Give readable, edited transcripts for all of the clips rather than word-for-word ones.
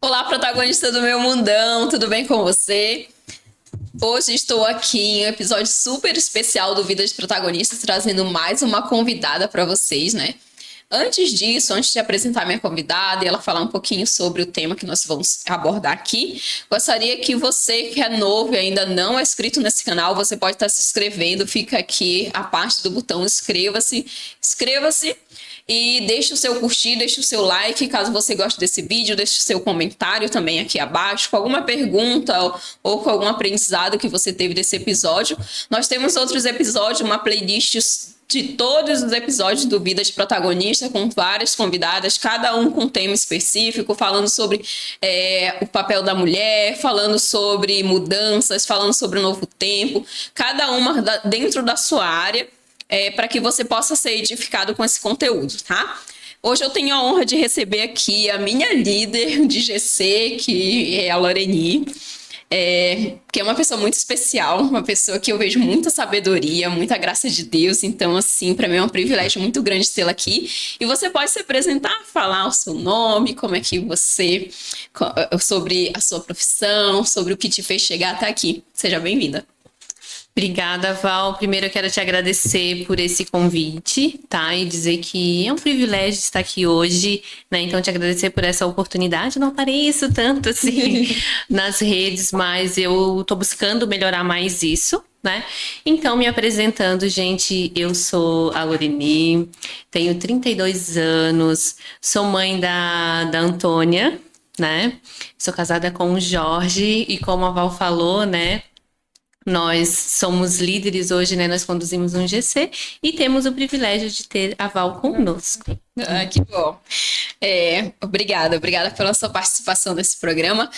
Olá, protagonista do meu mundão, tudo bem com você? Hoje estou aqui em um episódio super especial do Vida de Protagonistas, trazendo mais uma convidada para vocês, né? Antes disso, antes de apresentar minha convidada e ela falar um pouquinho sobre o tema que nós vamos abordar aqui, gostaria que você que é novo e ainda não é inscrito nesse canal, você pode estar se inscrevendo, fica aqui a parte do botão inscreva-se, e deixe o seu curtir, deixe o seu like, caso você goste desse vídeo, deixe o seu comentário também aqui abaixo, com alguma pergunta ou com algum aprendizado que você teve desse episódio. Nós temos outros episódios, uma playlist de todos os episódios do Vida de Protagonista, com várias convidadas, cada um com um tema específico, falando sobre o papel da mulher, falando sobre mudanças, falando sobre o novo tempo, cada uma dentro da sua área, para que você possa ser edificado com esse conteúdo, tá? Hoje eu tenho a honra de receber aqui a minha líder de GC, que é a Loreni, que é uma pessoa muito especial, uma pessoa que eu vejo muita sabedoria, muita graça de Deus, então assim, para mim é um privilégio muito grande tê-la aqui. E você pode se apresentar, falar o seu nome, como é que você, sobre a sua profissão, sobre o que te fez chegar até aqui. Seja bem-vinda. Obrigada, Val. Primeiro eu quero te agradecer por esse convite, tá? E dizer que é um privilégio estar aqui hoje, né? Então, te agradecer por essa oportunidade. Não apareço tanto assim nas redes, mas eu tô buscando melhorar mais isso, né? Então, me apresentando, gente, eu sou a Loreni, tenho 32 anos, sou mãe da Antônia, né? Sou casada com o Jorge e como a Val falou, né? Nós somos líderes hoje, né? Nós conduzimos um GC e temos o privilégio de ter a Val conosco. Ah, que bom. Obrigada pela sua participação nesse programa.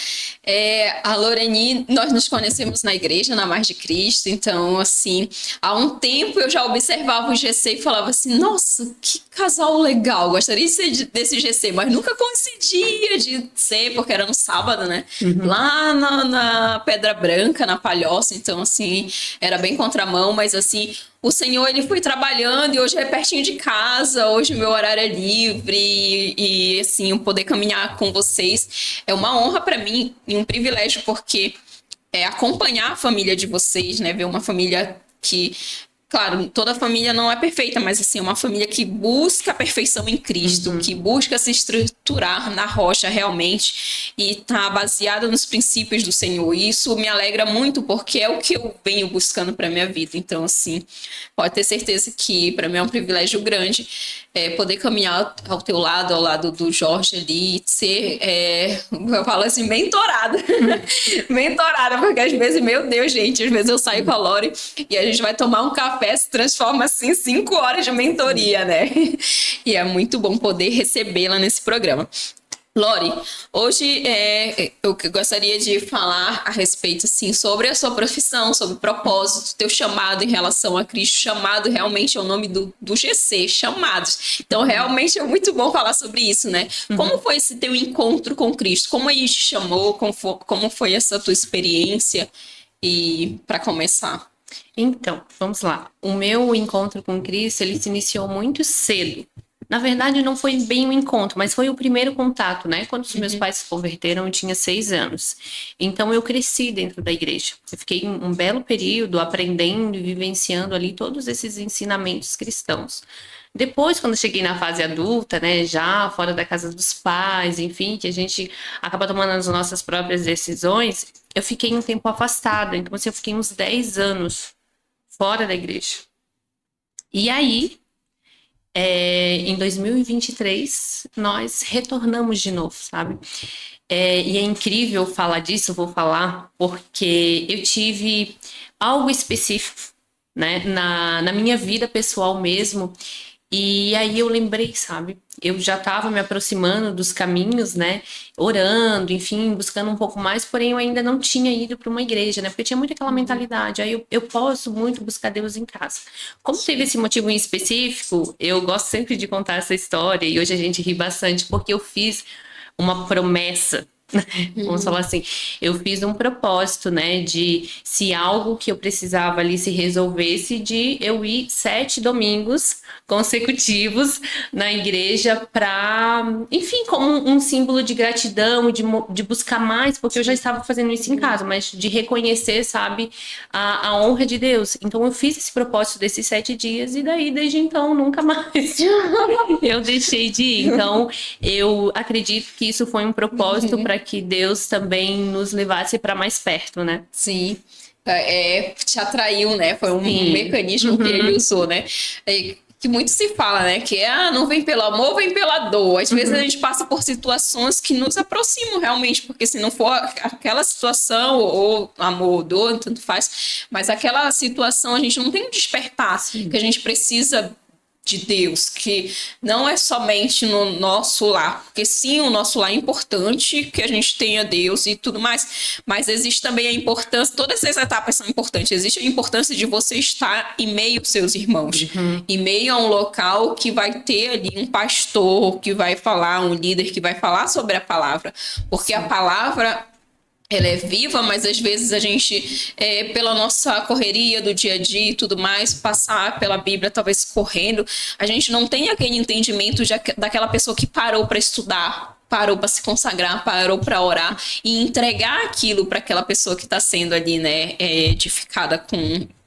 A Loreni, nós nos conhecemos na igreja, na Mais de Cristo, então, assim, há um tempo eu já observava o GC e falava assim, nossa, que casal legal, gostaria de ser desse GC, mas nunca coincidia de ser, porque era no sábado, né? Uhum. Lá na Pedra Branca, na Palhoça, então, assim, era bem contramão, mas, assim, o Senhor, ele foi trabalhando e hoje é pertinho de casa, hoje o meu horário é livre e assim, poder caminhar com vocês é uma honra para mim e um privilégio, porque acompanhar a família de vocês, né, ver uma família que... Claro, toda família não é perfeita, mas assim, uma família que busca a perfeição em Cristo, que busca se estruturar na rocha realmente e tá baseada nos princípios do Senhor. E isso me alegra muito, porque é o que eu venho buscando para minha vida. Então, assim, pode ter certeza que para mim é um privilégio grande poder caminhar ao teu lado, ao lado do Jorge ali, ser, eu falo assim, mentorada. Mentorada, porque às vezes, meu Deus, gente, às vezes eu saio com a Lori e a gente vai tomar um café, se transforma assim em 5 horas de mentoria, né? E é muito bom poder recebê-la nesse programa. Lori, hoje eu gostaria de falar a respeito assim, sobre a sua profissão, sobre o propósito, teu chamado em relação a Cristo. Chamado realmente é o nome do GC, chamados. Então realmente é muito bom falar sobre isso, né? Como foi esse teu encontro com Cristo? Como ele te chamou? Como foi essa tua experiência? E para começar... Então, vamos lá. O meu encontro com Cristo, ele se iniciou muito cedo. Na verdade, não foi bem um encontro, mas foi o primeiro contato, né? Quando os meus pais se converteram, eu tinha 6 anos. Então, eu cresci dentro da igreja. Eu fiquei um belo período aprendendo e vivenciando ali todos esses ensinamentos cristãos. Depois, quando cheguei na fase adulta, né? Já fora da casa dos pais, enfim, que a gente acaba tomando as nossas próprias decisões, eu fiquei um tempo afastada. Então, assim, eu fiquei uns 10 anos fora da igreja. E aí... em 2023, nós retornamos de novo, sabe? E é incrível falar disso, vou falar, porque eu tive algo específico, né? Na minha vida pessoal mesmo. E aí eu lembrei, sabe? Eu já estava me aproximando dos caminhos, né? Orando, enfim, buscando um pouco mais, porém eu ainda não tinha ido para uma igreja, né? Porque tinha muito aquela mentalidade, aí eu posso muito buscar Deus em casa. Como teve esse motivo em específico, eu gosto sempre de contar essa história, e hoje a gente ri bastante, porque eu fiz uma promessa Vamos falar assim, eu fiz um propósito, né, de se algo que eu precisava ali se resolvesse, de eu ir 7 domingos consecutivos na igreja para, enfim, como um símbolo de gratidão, de buscar mais, porque eu já estava fazendo isso em casa, mas de reconhecer, sabe, a honra de Deus. Então eu fiz esse propósito desses 7 dias e daí, desde então, nunca mais eu deixei de ir. Então, eu acredito que isso foi um propósito para que Deus também nos levasse para mais perto, né? Sim. Te atraiu, né? Foi um Sim. mecanismo que ele usou, né? Que muito se fala, né? Que não vem pelo amor, vem pela dor. Às vezes a gente passa por situações que nos aproximam realmente, porque se não for aquela situação, ou amor ou dor, tanto faz, mas aquela situação a gente não tem um despertar, que a gente precisa de Deus, que não é somente no nosso lar, porque sim, o nosso lar é importante, que a gente tenha Deus e tudo mais, mas existe também a importância, todas essas etapas são importantes, existe a importância de você estar em meio aos seus irmãos, em meio a um local que vai ter ali um pastor que vai falar, um líder que vai falar sobre a palavra, porque a palavra ela é viva, mas às vezes a gente, pela nossa correria do dia a dia e tudo mais, passar pela Bíblia, talvez correndo, a gente não tem aquele entendimento daquela pessoa que parou para estudar, parou para se consagrar, parou para orar e entregar aquilo para aquela pessoa que está sendo ali, né, edificada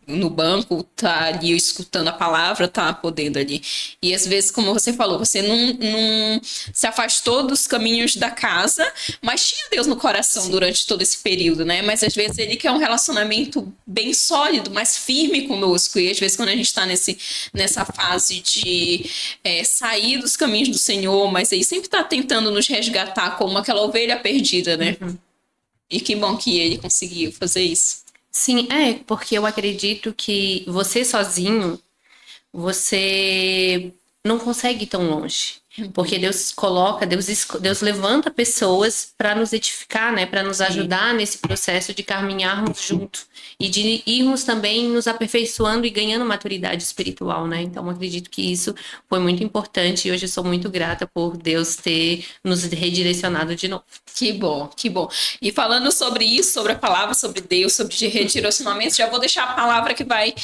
no banco, tá ali escutando a palavra, tá podendo ali. E às vezes, como você falou, você não se afastou dos caminhos da casa, mas tinha Deus no coração durante todo esse período, né? Mas às vezes ele quer um relacionamento bem sólido, mais firme conosco. E às vezes quando a gente tá nessa fase de sair dos caminhos do Senhor, mas aí sempre tá tentando nos resgatar como aquela ovelha perdida, né? E que bom que ele conseguiu fazer isso. Sim, porque eu acredito que você sozinho, você não consegue ir tão longe. Porque Deus coloca, Deus levanta pessoas para nos edificar, né? Para nos ajudar nesse processo de caminharmos junto e de irmos também nos aperfeiçoando e ganhando maturidade espiritual, né? Então, eu acredito que isso foi muito importante e hoje eu sou muito grata por Deus ter nos redirecionado de novo. Que bom, que bom. E falando sobre isso, sobre a palavra, sobre Deus, sobre redirecionamento, já vou deixar a palavra que vai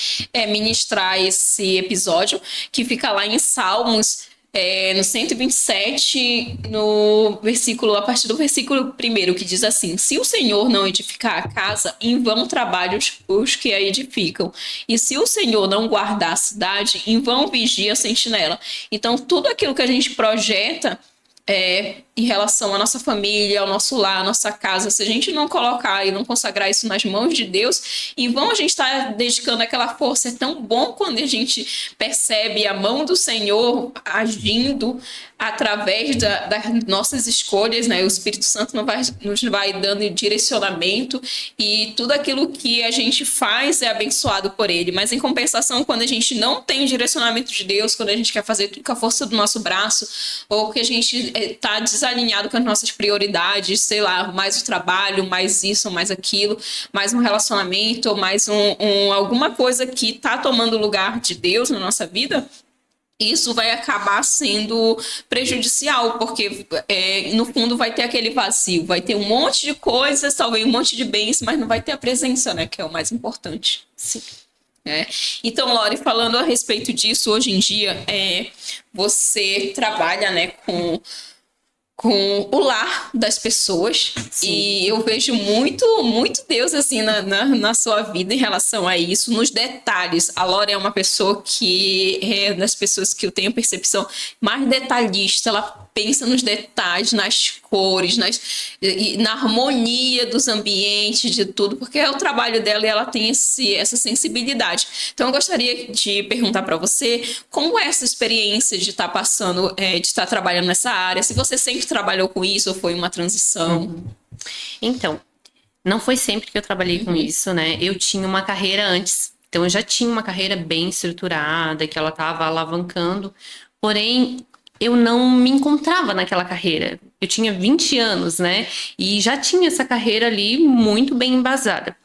ministrar esse episódio, que fica lá em Salmos, no 127, a partir do versículo 1, que diz assim: se o Senhor não edificar a casa, em vão trabalham os que a edificam. E se o Senhor não guardar a cidade, em vão vigia a sentinela. Então, tudo aquilo que a gente projeta em relação à nossa família, ao nosso lar, à nossa casa, se a gente não colocar e não consagrar isso nas mãos de Deus, em vão a gente está dedicando aquela força. É tão bom quando a gente percebe a mão do Senhor agindo através das nossas escolhas, né? O Espírito Santo nos vai dando direcionamento e tudo aquilo que a gente faz é abençoado por Ele. Mas em compensação, quando a gente não tem o direcionamento de Deus, quando a gente quer fazer tudo com a força do nosso braço, ou que a gente está desalinhado com as nossas prioridades, sei lá, mais o trabalho, mais isso, mais aquilo, mais um relacionamento, ou mais alguma coisa que está tomando o lugar de Deus na nossa vida, isso vai acabar sendo prejudicial, porque no fundo vai ter aquele vazio, vai ter um monte de coisas, talvez um monte de bens, mas não vai ter a presença, né, que é o mais importante. Sim. Então, Lori, falando a respeito disso, hoje em dia, você trabalha, né, com o lar das pessoas. Sim. E eu vejo muito Deus assim na sua vida em relação a isso, nos detalhes. A Lore é uma pessoa que é das pessoas que eu tenho percepção mais detalhista. Ela pensa nos detalhes, nas cores, na harmonia dos ambientes, de tudo, porque é o trabalho dela e ela tem essa sensibilidade. Então eu gostaria de perguntar para você como é essa experiência de estar passando, de estar trabalhando nessa área, se você sempre trabalhou com isso ou foi uma transição? Então, não foi sempre que eu trabalhei com isso, né? Eu tinha uma carreira antes, então eu já tinha uma carreira bem estruturada, que ela estava alavancando, porém eu não me encontrava naquela carreira. eu tinha 20 anos, né? E já tinha essa carreira ali muito bem embasada.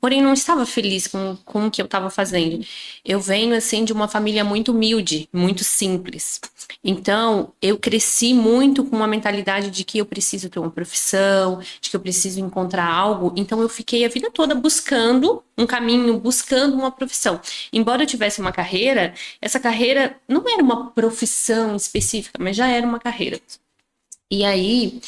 Porém, não estava feliz com o que eu estava fazendo. Eu venho, assim, de uma família muito humilde, muito simples. Então, eu cresci muito com uma mentalidade de que eu preciso ter uma profissão, de que eu preciso encontrar algo. Então, eu fiquei a vida toda buscando um caminho, buscando uma profissão. Embora eu tivesse uma carreira, essa carreira não era uma profissão específica, mas já era uma carreira. E aí,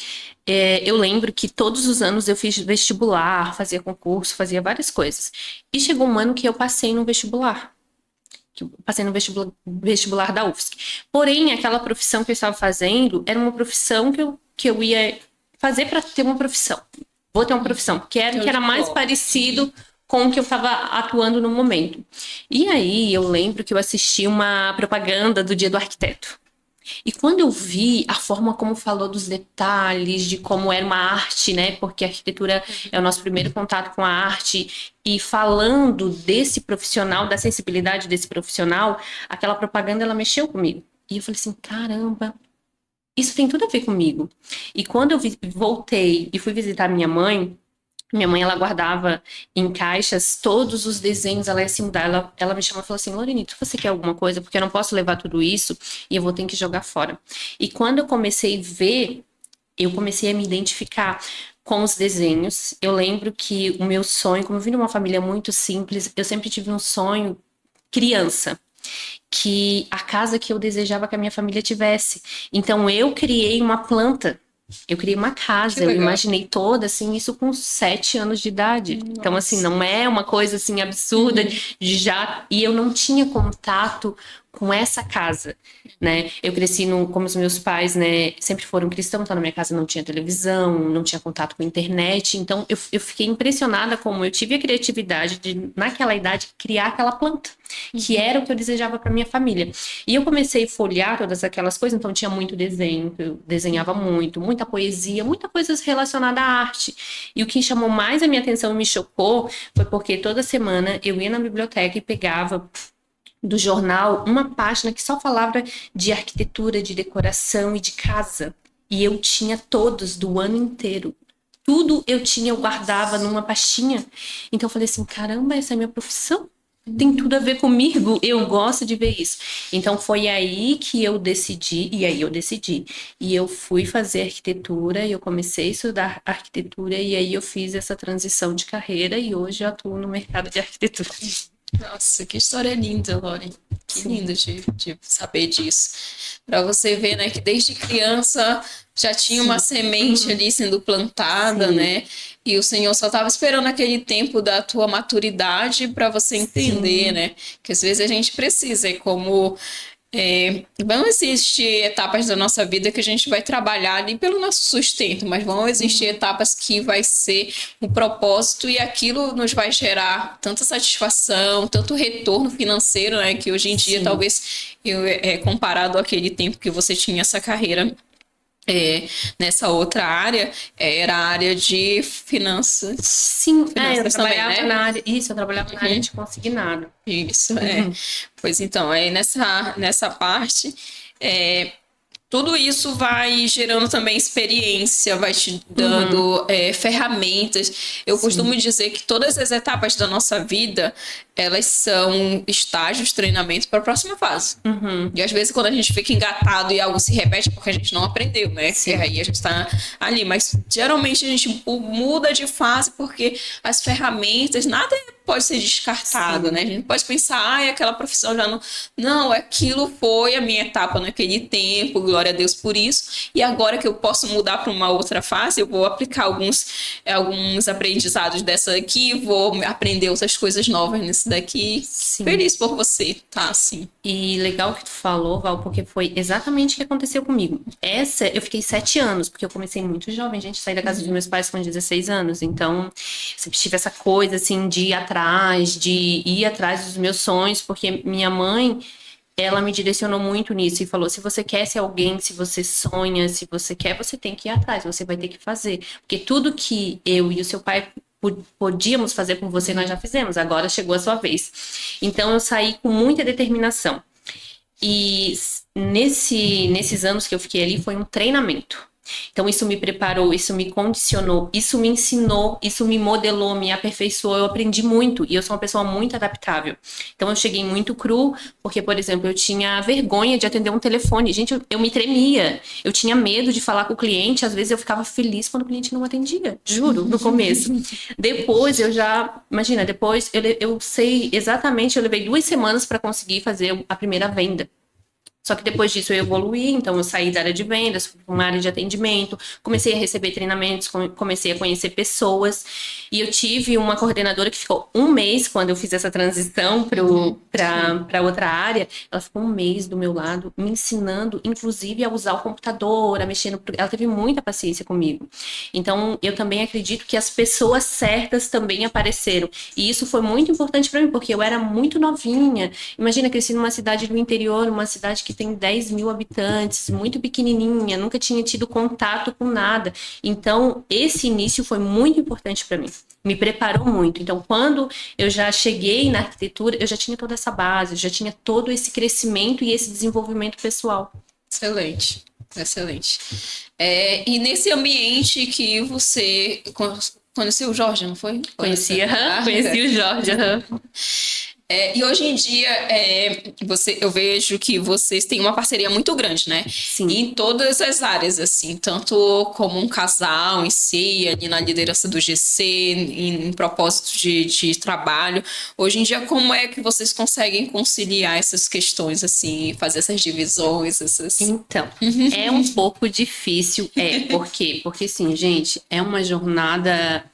eu lembro que todos os anos eu fiz vestibular, fazia concurso, fazia várias coisas. E chegou um ano que eu passei no vestibular. Que eu passei no vestibular da UFSC. Porém, aquela profissão que eu estava fazendo era uma profissão que eu ia fazer para ter uma profissão. Vou ter uma profissão, que era mais parecido com o que eu estava atuando no momento. E aí, eu lembro que eu assisti uma propaganda do Dia do Arquiteto. E quando eu vi a forma como falou dos detalhes, de como era uma arte, né? Porque a arquitetura é o nosso primeiro contato com a arte. E falando desse profissional, da sensibilidade desse profissional, aquela propaganda, ela mexeu comigo. E eu falei assim, caramba, isso tem tudo a ver comigo. E quando eu voltei e fui visitar minha mãe, ela guardava em caixas todos os desenhos, ela ia se mudar. Ela me chamou e falou assim, Lorenito, você quer alguma coisa? Porque eu não posso levar tudo isso e eu vou ter que jogar fora. E quando eu comecei a ver, eu comecei a me identificar com os desenhos. Eu lembro que o meu sonho, como eu vim de uma família muito simples, eu sempre tive um sonho criança, que a casa que eu desejava que a minha família tivesse. Então eu criei uma planta. Eu criei uma casa, eu imaginei toda, assim, isso com 7 anos de idade. Nossa. Então, assim, não é uma coisa, assim, absurda de já... E eu não tinha contato com essa casa, né? Eu cresci como os meus pais, né, sempre foram cristãos, então na minha casa não tinha televisão, não tinha contato com a internet. Então, eu fiquei impressionada como eu tive a criatividade de, naquela idade, criar aquela planta, que era o que eu desejava para minha família. E eu comecei a folhear todas aquelas coisas, então tinha muito desenho, eu desenhava muito, muita poesia, muita coisa relacionada à arte. E o que chamou mais a minha atenção e me chocou foi porque toda semana eu ia na biblioteca e pegava do jornal uma página que só falava de arquitetura, de decoração e de casa. E eu tinha todos do ano inteiro. Tudo eu guardava numa pastinha. Então eu falei assim, caramba, essa é a minha profissão. Tem tudo a ver comigo, eu gosto de ver isso. Então foi aí que eu decidi, e eu fui fazer arquitetura, e eu comecei a estudar arquitetura, e aí eu fiz essa transição de carreira, e hoje eu atuo no mercado de arquitetura. Nossa, que história linda, Lauren. Que lindo de saber disso. Para você ver, né, que desde criança já tinha uma semente ali sendo plantada, né? E o Senhor só estava esperando aquele tempo da tua maturidade para você entender, né? Que às vezes a gente precisa, como vão existir etapas da nossa vida que a gente vai trabalhar ali pelo nosso sustento, mas vão existir etapas que vai ser um propósito e aquilo nos vai gerar tanta satisfação, tanto retorno financeiro, né? Que hoje em dia, talvez, comparado àquele tempo que você tinha essa carreira nessa outra área, era a área de finanças. Sim, finanças eu trabalhava também, né? na área. Isso, eu trabalhava na área de consignado. Isso, Pois então, nessa parte, tudo isso vai gerando também experiência, vai te dando ferramentas. Eu costumo dizer que todas as etapas da nossa vida, elas são estágios, treinamento para a próxima fase. E às vezes quando a gente fica engatado e algo se repete, é porque a gente não aprendeu, né? E aí a gente está ali. Mas geralmente a gente muda de fase porque as ferramentas, nada pode ser descartado, né? A gente pode pensar, aquela profissão já não... Não, aquilo foi a minha etapa naquele tempo, glória a Deus por isso. E agora que eu posso mudar para uma outra fase, eu vou aplicar alguns aprendizados dessa aqui, vou aprender outras coisas novas nesse daqui. Feliz por você, tá? Assim. E legal que tu falou, Val, porque foi exatamente o que aconteceu comigo. Eu fiquei 7 anos, porque eu comecei muito jovem, gente, saí da casa dos meus pais com 16 anos. Então, sempre tive essa coisa, assim, de ir atrás dos meus sonhos, porque minha mãe, ela me direcionou muito nisso e falou, se você quer ser alguém, se você sonha, se você quer, você tem que ir atrás, você vai ter que fazer. Porque tudo que eu e o seu pai podíamos fazer por você, nós já fizemos, agora chegou a sua vez. Então eu saí com muita determinação. E nesses anos que eu fiquei ali foi um treinamento. Então, isso me preparou, isso me condicionou, isso me ensinou, isso me modelou, me aperfeiçoou. Eu aprendi muito e eu sou uma pessoa muito adaptável. Então, eu cheguei muito cru, porque, por exemplo, eu tinha vergonha de atender um telefone. Gente, eu me tremia. Eu tinha medo de falar com o cliente. Às vezes, eu ficava feliz quando o cliente não atendia. Juro, no começo. Depois, imagina, depois eu sei exatamente, eu levei 2 semanas para conseguir fazer a primeira venda. Só que depois disso eu evoluí, então eu saí da área de vendas, fui para uma área de atendimento, comecei a receber treinamentos, comecei a conhecer pessoas. E eu tive uma coordenadora que ficou 1 mês, quando eu fiz essa transição para outra área, ela ficou 1 mês do meu lado, me ensinando, inclusive, a usar o computador, a mexer no... Ela teve muita paciência comigo. Então, eu também acredito que as pessoas certas também apareceram. E isso foi muito importante para mim, porque eu era muito novinha. Imagina, cresci numa cidade do interior, uma cidade que tem 10 mil habitantes, muito pequenininha, nunca tinha tido contato com nada. Então, esse início foi muito importante para mim. Me preparou muito. Então, quando eu já cheguei na arquitetura, eu já tinha toda essa base, eu já tinha todo esse crescimento e esse desenvolvimento pessoal. Excelente, excelente. E nesse ambiente que você conheceu o Jorge, não foi? Conheci o Jorge. E hoje em dia, eu vejo que vocês têm uma parceria muito grande, né? Sim. Em todas as áreas, assim, tanto como um casal em si, ali na liderança do GC, em propósito de trabalho. Hoje em dia, como é que vocês conseguem conciliar essas questões, assim, fazer essas divisões? Então, é um pouco difícil, por quê? Porque, assim, gente, é uma jornada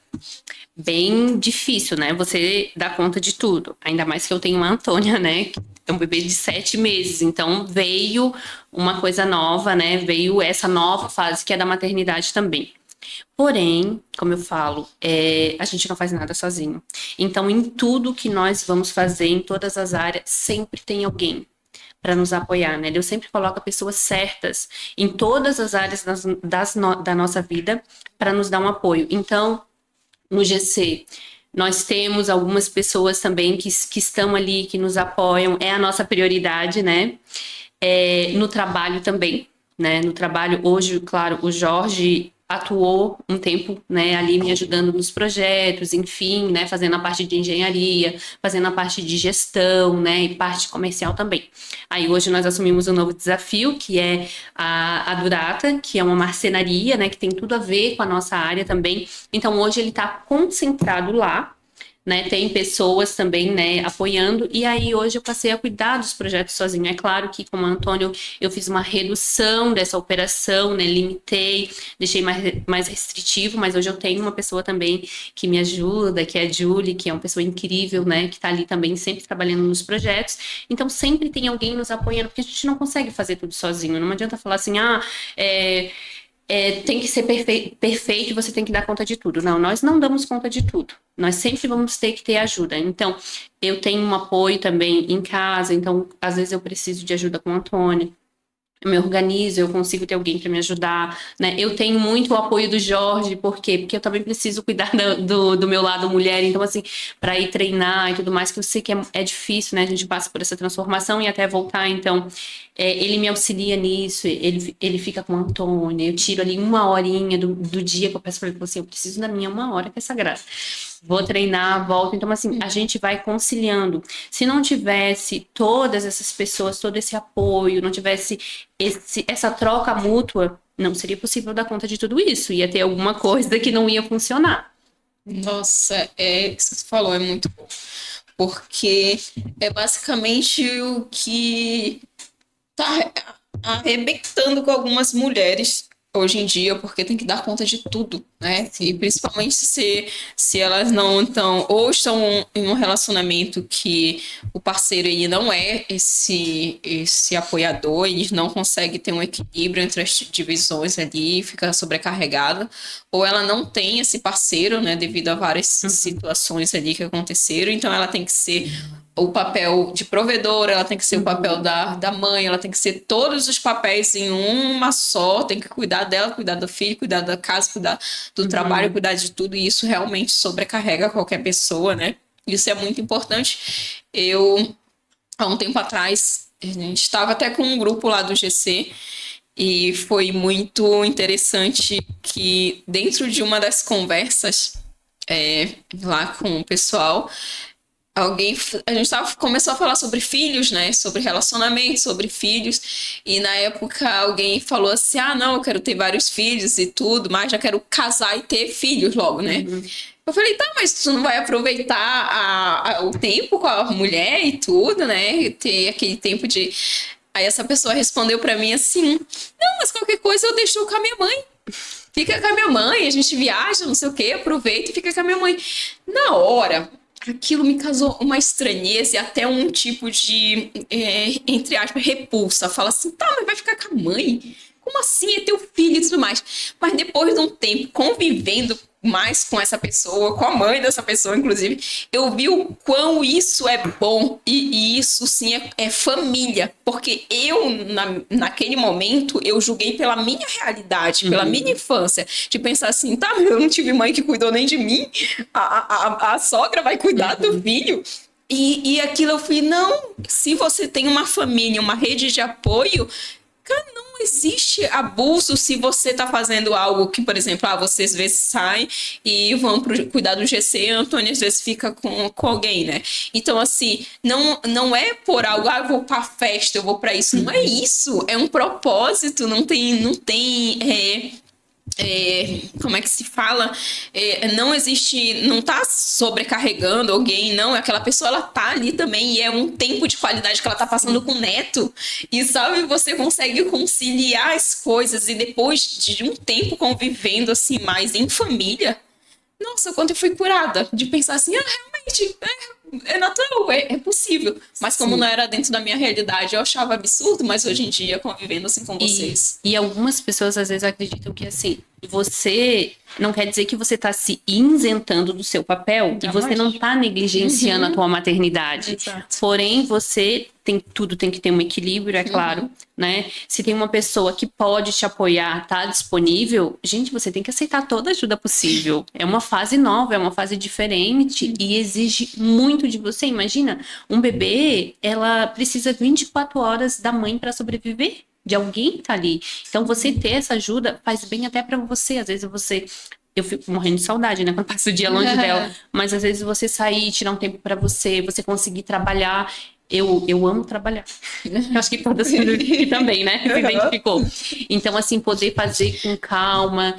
bem difícil, né? Você dá conta de tudo. Ainda mais que eu tenho uma Antônia, né? Que é um bebê de 7 meses. Então, veio uma coisa nova, né? Veio essa nova fase que é da maternidade também. Porém, como eu falo, a gente não faz nada sozinho. Então, em tudo que nós vamos fazer, em todas as áreas, sempre tem alguém para nos apoiar, né? Deus sempre coloca pessoas certas em todas as áreas da nossa vida para nos dar um apoio. Então, no GC, nós temos algumas pessoas também que estão ali, que nos apoiam, é a nossa prioridade, né? No trabalho também, né? No trabalho, hoje, claro, o Jorge atuou um tempo, né, ali me ajudando nos projetos, enfim, né, fazendo a parte de engenharia, fazendo a parte de gestão, né, e parte comercial também. Aí hoje nós assumimos um novo desafio, que é a Durata, que é uma marcenaria, né, que tem tudo a ver com a nossa área também. Então hoje ele está concentrado lá, né, tem pessoas também, né, apoiando, e aí hoje eu passei a cuidar dos projetos sozinho. É claro que com o Antônio eu fiz uma redução dessa operação, né, limitei, deixei mais restritivo, mas hoje eu tenho uma pessoa também que me ajuda, que é a Julie, que é uma pessoa incrível, né, que tá ali também sempre trabalhando nos projetos. Então sempre tem alguém nos apoiando, porque a gente não consegue fazer tudo sozinho. Não adianta falar assim, tem que ser perfeito e você tem que dar conta de tudo. Não, nós não damos conta de tudo. Nós sempre vamos ter que ter ajuda. Então, eu tenho um apoio também em casa, então, às vezes eu preciso de ajuda com o Antônio. Eu me organizo, eu consigo ter alguém para me ajudar, né? Eu tenho muito o apoio do Jorge, por quê? Porque eu também preciso cuidar do meu lado mulher, então assim, para ir treinar e tudo mais, que eu sei que é difícil, né? A gente passa por essa transformação e até voltar, então ele me auxilia nisso, ele fica com a Antônia, eu tiro ali 1 horinha do dia que eu peço para ele, assim, eu preciso da minha 1 hora, que é sagrada. Vou treinar, volto. Então, assim, a gente vai conciliando. Se não tivesse todas essas pessoas, todo esse apoio, não tivesse essa troca mútua, não seria possível dar conta de tudo isso. Ia ter alguma coisa que não ia funcionar. Nossa, isso que você falou é muito bom. Porque é basicamente o que tá arrebentando com algumas mulheres hoje em dia, porque tem que dar conta de tudo, né? Sim. E principalmente se elas não estão, ou estão em um relacionamento que o parceiro aí não é esse apoiador, eles não conseguem ter um equilíbrio entre as divisões ali, fica sobrecarregada, ou ela não tem esse parceiro, né, devido a várias situações ali que aconteceram, então ela tem que ser o papel de provedora, ela tem que ser o papel da mãe, ela tem que ser todos os papéis em uma só, tem que cuidar dela, cuidar do filho, cuidar da casa, cuidar do trabalho, cuidar de tudo, e isso realmente sobrecarrega qualquer pessoa, né? Isso é muito importante. Há um tempo atrás, a gente estava até com um grupo lá do GC, E foi muito interessante que dentro de uma das conversas lá com o pessoal, a gente começou a falar sobre filhos, né? Sobre relacionamento, sobre filhos. E na época alguém falou assim: ah, não, eu quero ter vários filhos e tudo, mas já quero casar e ter filhos logo, né? Eu falei, tá, mas tu não vai aproveitar o tempo com a mulher e tudo, né? E ter aquele tempo de. Aí essa pessoa respondeu pra mim assim: não, mas qualquer coisa eu deixo com a minha mãe. Fica com a minha mãe, a gente viaja, não sei o quê, aproveita e fica com a minha mãe. Na hora, aquilo me causou uma estranheza e até um tipo de, entre aspas, repulsa. Fala assim, tá, mas vai ficar com a mãe? Como assim? É teu filho e tudo mais. Mas depois de um tempo convivendo mais com essa pessoa, com a mãe dessa pessoa, inclusive, eu vi o quão isso é bom e isso sim é família, porque naquele momento eu julguei pela minha realidade, pela minha infância, de pensar assim, tá, mas eu não tive mãe que cuidou nem de mim, a sogra vai cuidar do filho. E aquilo eu fui, não, se você tem uma família, uma rede de apoio, cara, não existe abuso se você tá fazendo algo que, por exemplo, vocês às vezes saem e vão cuidar do GC, a Antônia às vezes fica com alguém, né? Então, assim, não é por algo, eu vou pra festa, eu vou pra isso. Não é isso, é um propósito, não tem como é que se fala? Não existe, não tá sobrecarregando alguém, não. Aquela pessoa, ela tá ali também e é um tempo de qualidade que ela tá passando com o neto. E sabe, você consegue conciliar as coisas e depois de um tempo convivendo assim mais em família, nossa, quanto eu fui curada de pensar assim, realmente, é natural, é possível. Mas como não era dentro da minha realidade, eu achava absurdo, mas hoje em dia, convivendo assim com vocês. E algumas pessoas às vezes acreditam que assim, você não quer dizer que você está se isentando do seu papel e você não está negligenciando a tua maternidade. Exato. Porém, você tudo tem que ter um equilíbrio, é claro, né? Se tem uma pessoa que pode te apoiar, tá disponível, gente, você tem que aceitar toda a ajuda possível. É uma fase nova, é uma fase diferente e exige muito de você. Imagina, um bebê, ela precisa 24 horas da mãe para sobreviver. De alguém que tá ali. Então, você ter essa ajuda faz bem até para você. Às vezes eu fico morrendo de saudade, né? Quando passa o dia longe dela. Mas às vezes você sair, tirar um tempo para você conseguir trabalhar. Eu amo trabalhar. Eu acho que todas aqui também, né? Se identificou. Então, assim, poder fazer com calma.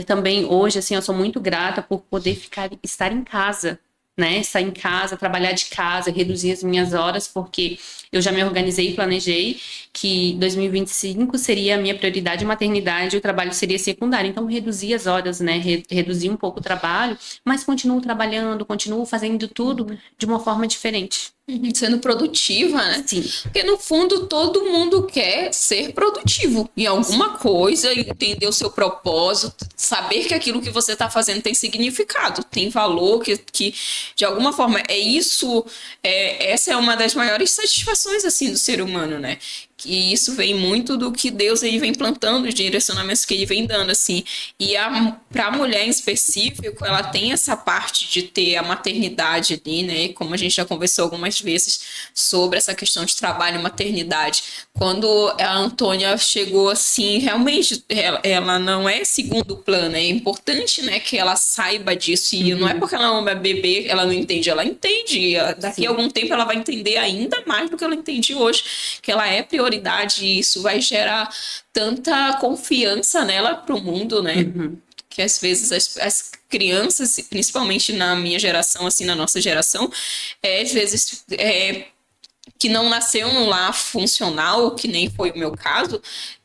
Também, hoje, assim, eu sou muito grata por poder estar em casa, né? Estar em casa, trabalhar de casa, reduzir as minhas horas, porque eu já me organizei e planejei que 2025 seria a minha prioridade maternidade e o trabalho seria secundário. Então, reduzir as horas, né? Reduzir um pouco o trabalho, mas continuo trabalhando, continuo fazendo tudo de uma forma diferente. Sendo produtiva, né? Sim. Porque no fundo todo mundo quer ser produtivo em alguma coisa, entender o seu propósito, saber que aquilo que você está fazendo tem significado, tem valor, que de alguma forma é isso. Essa é uma das maiores satisfações assim do ser humano, né? E isso vem muito do que Deus ele vem plantando, os direcionamentos que ele vem dando, assim. E para a mulher em específico, ela tem essa parte de ter a maternidade ali, né? Como a gente já conversou algumas vezes sobre essa questão de trabalho e maternidade. Quando a Antônia chegou assim, realmente ela não é segundo plano, é importante, né, que ela saiba disso. E não é porque ela é uma bebê, ela não entende, ela entende. Daqui a algum tempo ela vai entender ainda mais do que ela entende hoje, que ela é prioridade e isso vai gerar tanta confiança nela para o mundo, né? Que às vezes as crianças, principalmente na minha geração, assim, na nossa geração, às vezes que não nasceu num lar funcional, que nem foi o meu caso,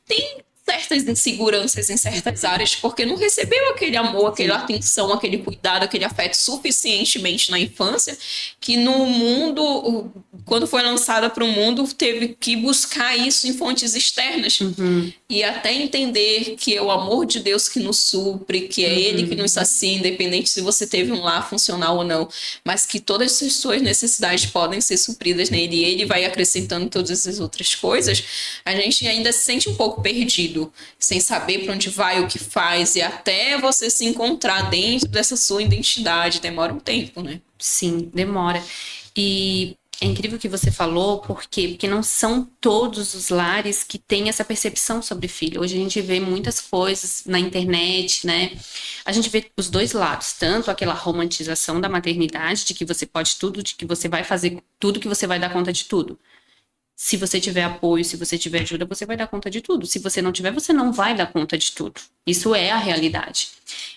tem certas inseguranças em certas áreas, porque não recebeu aquele amor, aquela atenção, aquele cuidado, aquele afeto suficientemente na infância, que no mundo, quando foi lançada para o mundo, teve que buscar isso em fontes externas. E até entender que é o amor de Deus que nos supre, que é Ele que nos sacia, independente se você teve um lar funcional ou não, mas que todas as suas necessidades podem ser supridas nele e Ele vai acrescentando todas as outras coisas, a gente ainda se sente um pouco perdido, sem saber para onde vai, o que faz, e até você se encontrar dentro dessa sua identidade, demora um tempo, né? Sim, demora. E É incrível o que você falou, por quê? Porque não são todos os lares que têm essa percepção sobre filho. Hoje a gente vê muitas coisas na internet, né? A gente vê os dois lados, tanto aquela romantização da maternidade, de que você pode tudo, de que você vai fazer tudo, que você vai dar conta de tudo. Se você tiver apoio, se você tiver ajuda, você vai dar conta de tudo. Se você não tiver, você não vai dar conta de tudo. Isso é a realidade.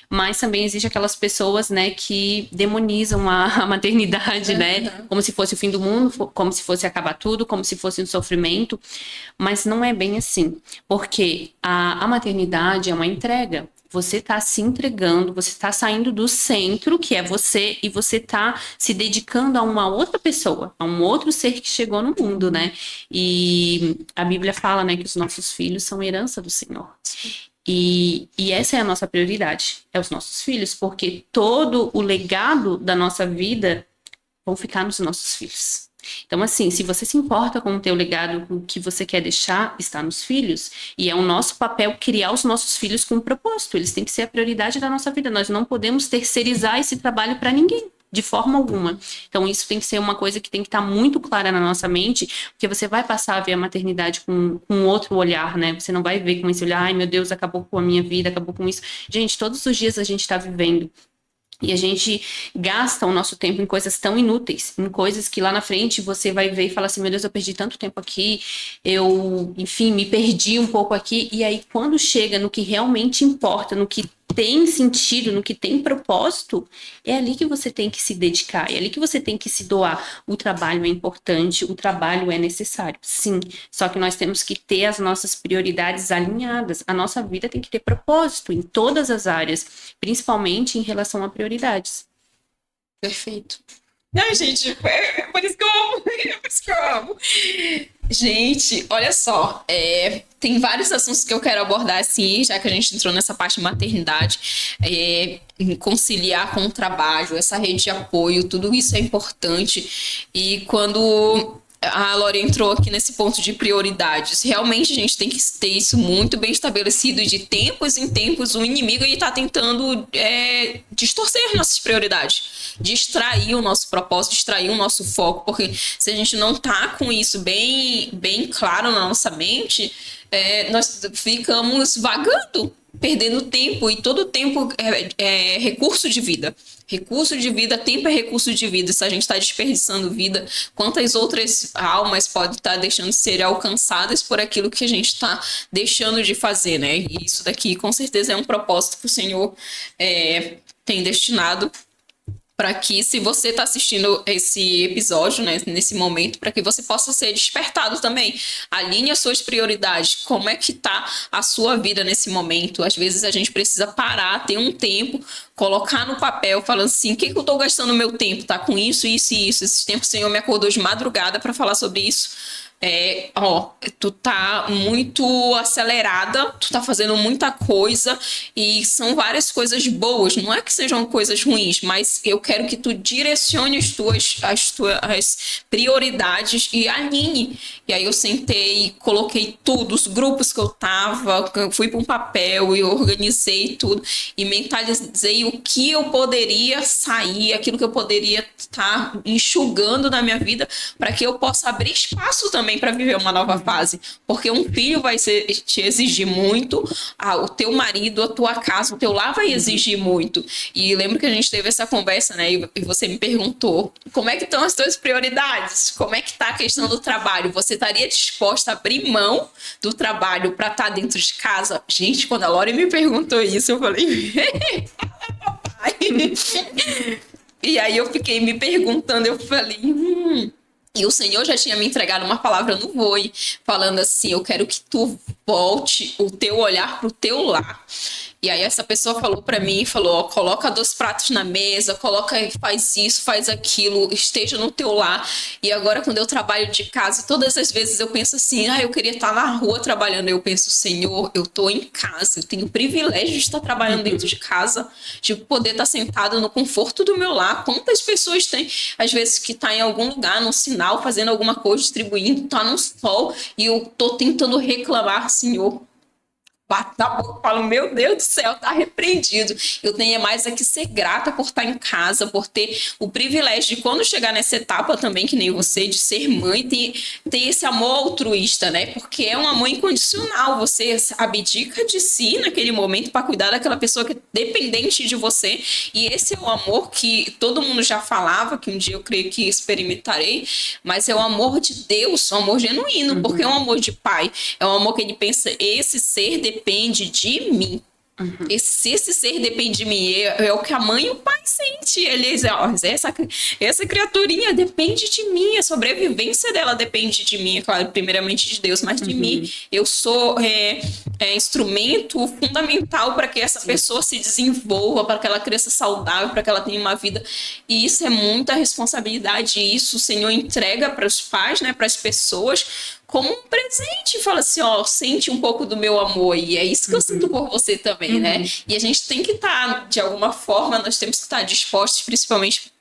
Mas também existe aquelas pessoas, né, que demonizam a maternidade, né, como se fosse o fim do mundo, como se fosse acabar tudo, como se fosse um sofrimento. Mas não é bem assim, porque a maternidade é uma entrega. Você está se entregando, você está saindo do centro, que é você, e você está se dedicando a uma outra pessoa, a um outro ser que chegou no mundo, né? E a Bíblia fala, né, que os nossos filhos são herança do Senhor. E essa é a nossa prioridade, é os nossos filhos, porque todo o legado da nossa vida vão ficar nos nossos filhos. Então, assim, se você se importa com o teu legado, com o que você quer deixar, está nos filhos. E é o nosso papel criar os nossos filhos com um propósito. Eles têm que ser a prioridade da nossa vida. Nós não podemos terceirizar esse trabalho para ninguém, de forma alguma. Então, isso tem que ser uma coisa que tem que estar muito clara na nossa mente, porque você vai passar a ver a maternidade com outro olhar, né? Você não vai ver com esse olhar, ai meu Deus, acabou com a minha vida, acabou com isso. Gente, todos os dias a gente está vivendo. E a gente gasta o nosso tempo em coisas tão inúteis, em coisas que lá na frente você vai ver e falar assim, meu Deus, eu perdi tanto tempo aqui, eu, enfim, me perdi um pouco aqui. E aí, quando chega no que realmente importa, no que tem sentido, no que tem propósito, é ali que você tem que se dedicar, é ali que você tem que se doar. O trabalho é importante, o trabalho é necessário, sim. Só que nós temos que ter as nossas prioridades alinhadas. A nossa vida tem que ter propósito em todas as áreas, principalmente em relação a prioridades. Perfeito. Ai, gente, é por isso que eu amo. É por isso que eu amo. Gente, olha só, tem vários assuntos que eu quero abordar, assim, já que a gente entrou nessa parte de maternidade, em conciliar com o trabalho, essa rede de apoio, tudo isso é importante. E quando a Lore entrou aqui nesse ponto de prioridades, realmente a gente tem que ter isso muito bem estabelecido. De tempos em tempos, o inimigo está tentando distorcer nossas prioridades, distrair o nosso propósito, distrair o nosso foco, porque se a gente não tá com isso bem claro na nossa mente, nós ficamos vagando, perdendo tempo, e todo tempo é recurso de vida. Recurso de vida, tempo é recurso de vida. Se a gente está desperdiçando vida, quantas outras almas podem estar deixando de ser alcançadas por aquilo que a gente está deixando de fazer, né? E isso daqui, com certeza, é um propósito que o Senhor tem destinado para que, se você está assistindo esse episódio, né, nesse momento, para que você possa ser despertado também. Alinhe as suas prioridades. Como é que está a sua vida nesse momento? Às vezes a gente precisa parar, ter um tempo, colocar no papel, falando assim, o que eu estou gastando o meu tempo? Tá com isso, isso e isso. Esse tempo o Senhor me acordou de madrugada para falar sobre isso. Tu tá muito acelerada, tu tá fazendo muita coisa, e são várias coisas boas, não é que sejam coisas ruins, mas eu quero que tu direcione as tuas prioridades e alinhe. E aí eu sentei, coloquei tudo, os grupos que eu tava, fui para um papel e organizei tudo e mentalizei o que eu poderia sair, aquilo que eu poderia estar enxugando na minha vida, para que eu possa abrir espaço também para viver uma nova fase, porque um filho vai te exigir muito, o teu marido, a tua casa, o teu lar vai exigir muito. E lembro que a gente teve essa conversa, né, e você me perguntou, como é que estão as tuas prioridades? Como é que tá a questão do trabalho? Você estaria disposta a abrir mão do trabalho para estar dentro de casa? Gente, quando a Lore me perguntou isso, eu falei... E aí eu fiquei me perguntando, eu falei... E o Senhor já tinha me entregado uma palavra no Voe, falando assim, eu quero que tu volte o teu olhar pro teu lar. E aí essa pessoa falou para mim, falou, coloca 2 pratos na mesa, faz isso, faz aquilo, esteja no teu lar. E agora quando eu trabalho de casa, todas as vezes eu penso assim, eu queria estar na rua trabalhando. Eu penso, Senhor, eu tô em casa, eu tenho o privilégio de estar trabalhando dentro de casa, de poder estar sentada no conforto do meu lar. Quantas pessoas têm, às vezes, que tá em algum lugar, num sinal, fazendo alguma coisa, distribuindo, tá no sol, e eu tô tentando reclamar, Senhor, bato na boca e falo, meu Deus do céu, tá repreendido. Eu tenho mais é que ser grata por estar em casa, por ter o privilégio de quando chegar nessa etapa também, que nem você, de ser mãe, ter esse amor altruísta, né? Porque é um amor incondicional. Você abdica de si naquele momento para cuidar daquela pessoa que é dependente de você. E esse é o amor que todo mundo já falava, que um dia eu creio que experimentarei, mas é o amor de Deus, um amor genuíno, porque é um amor de pai. É um amor que ele pensa, esse ser depende de mim. Esse ser depende de mim, é o que a mãe e o pai sentem. Eles, ó, essa criaturinha depende de mim, a sobrevivência dela depende de mim, é claro, primeiramente de Deus, mas de mim. Eu sou instrumento fundamental para que essa pessoa se desenvolva, para que ela cresça saudável, para que ela tenha uma vida. E isso é muita responsabilidade. E isso o Senhor entrega para os pais, né, para as pessoas, como um presente, fala assim, ó, sente um pouco do meu amor, e é isso que eu sinto por você também, né? E a gente tem que estar, de alguma forma, nós temos que estar dispostos, principalmente,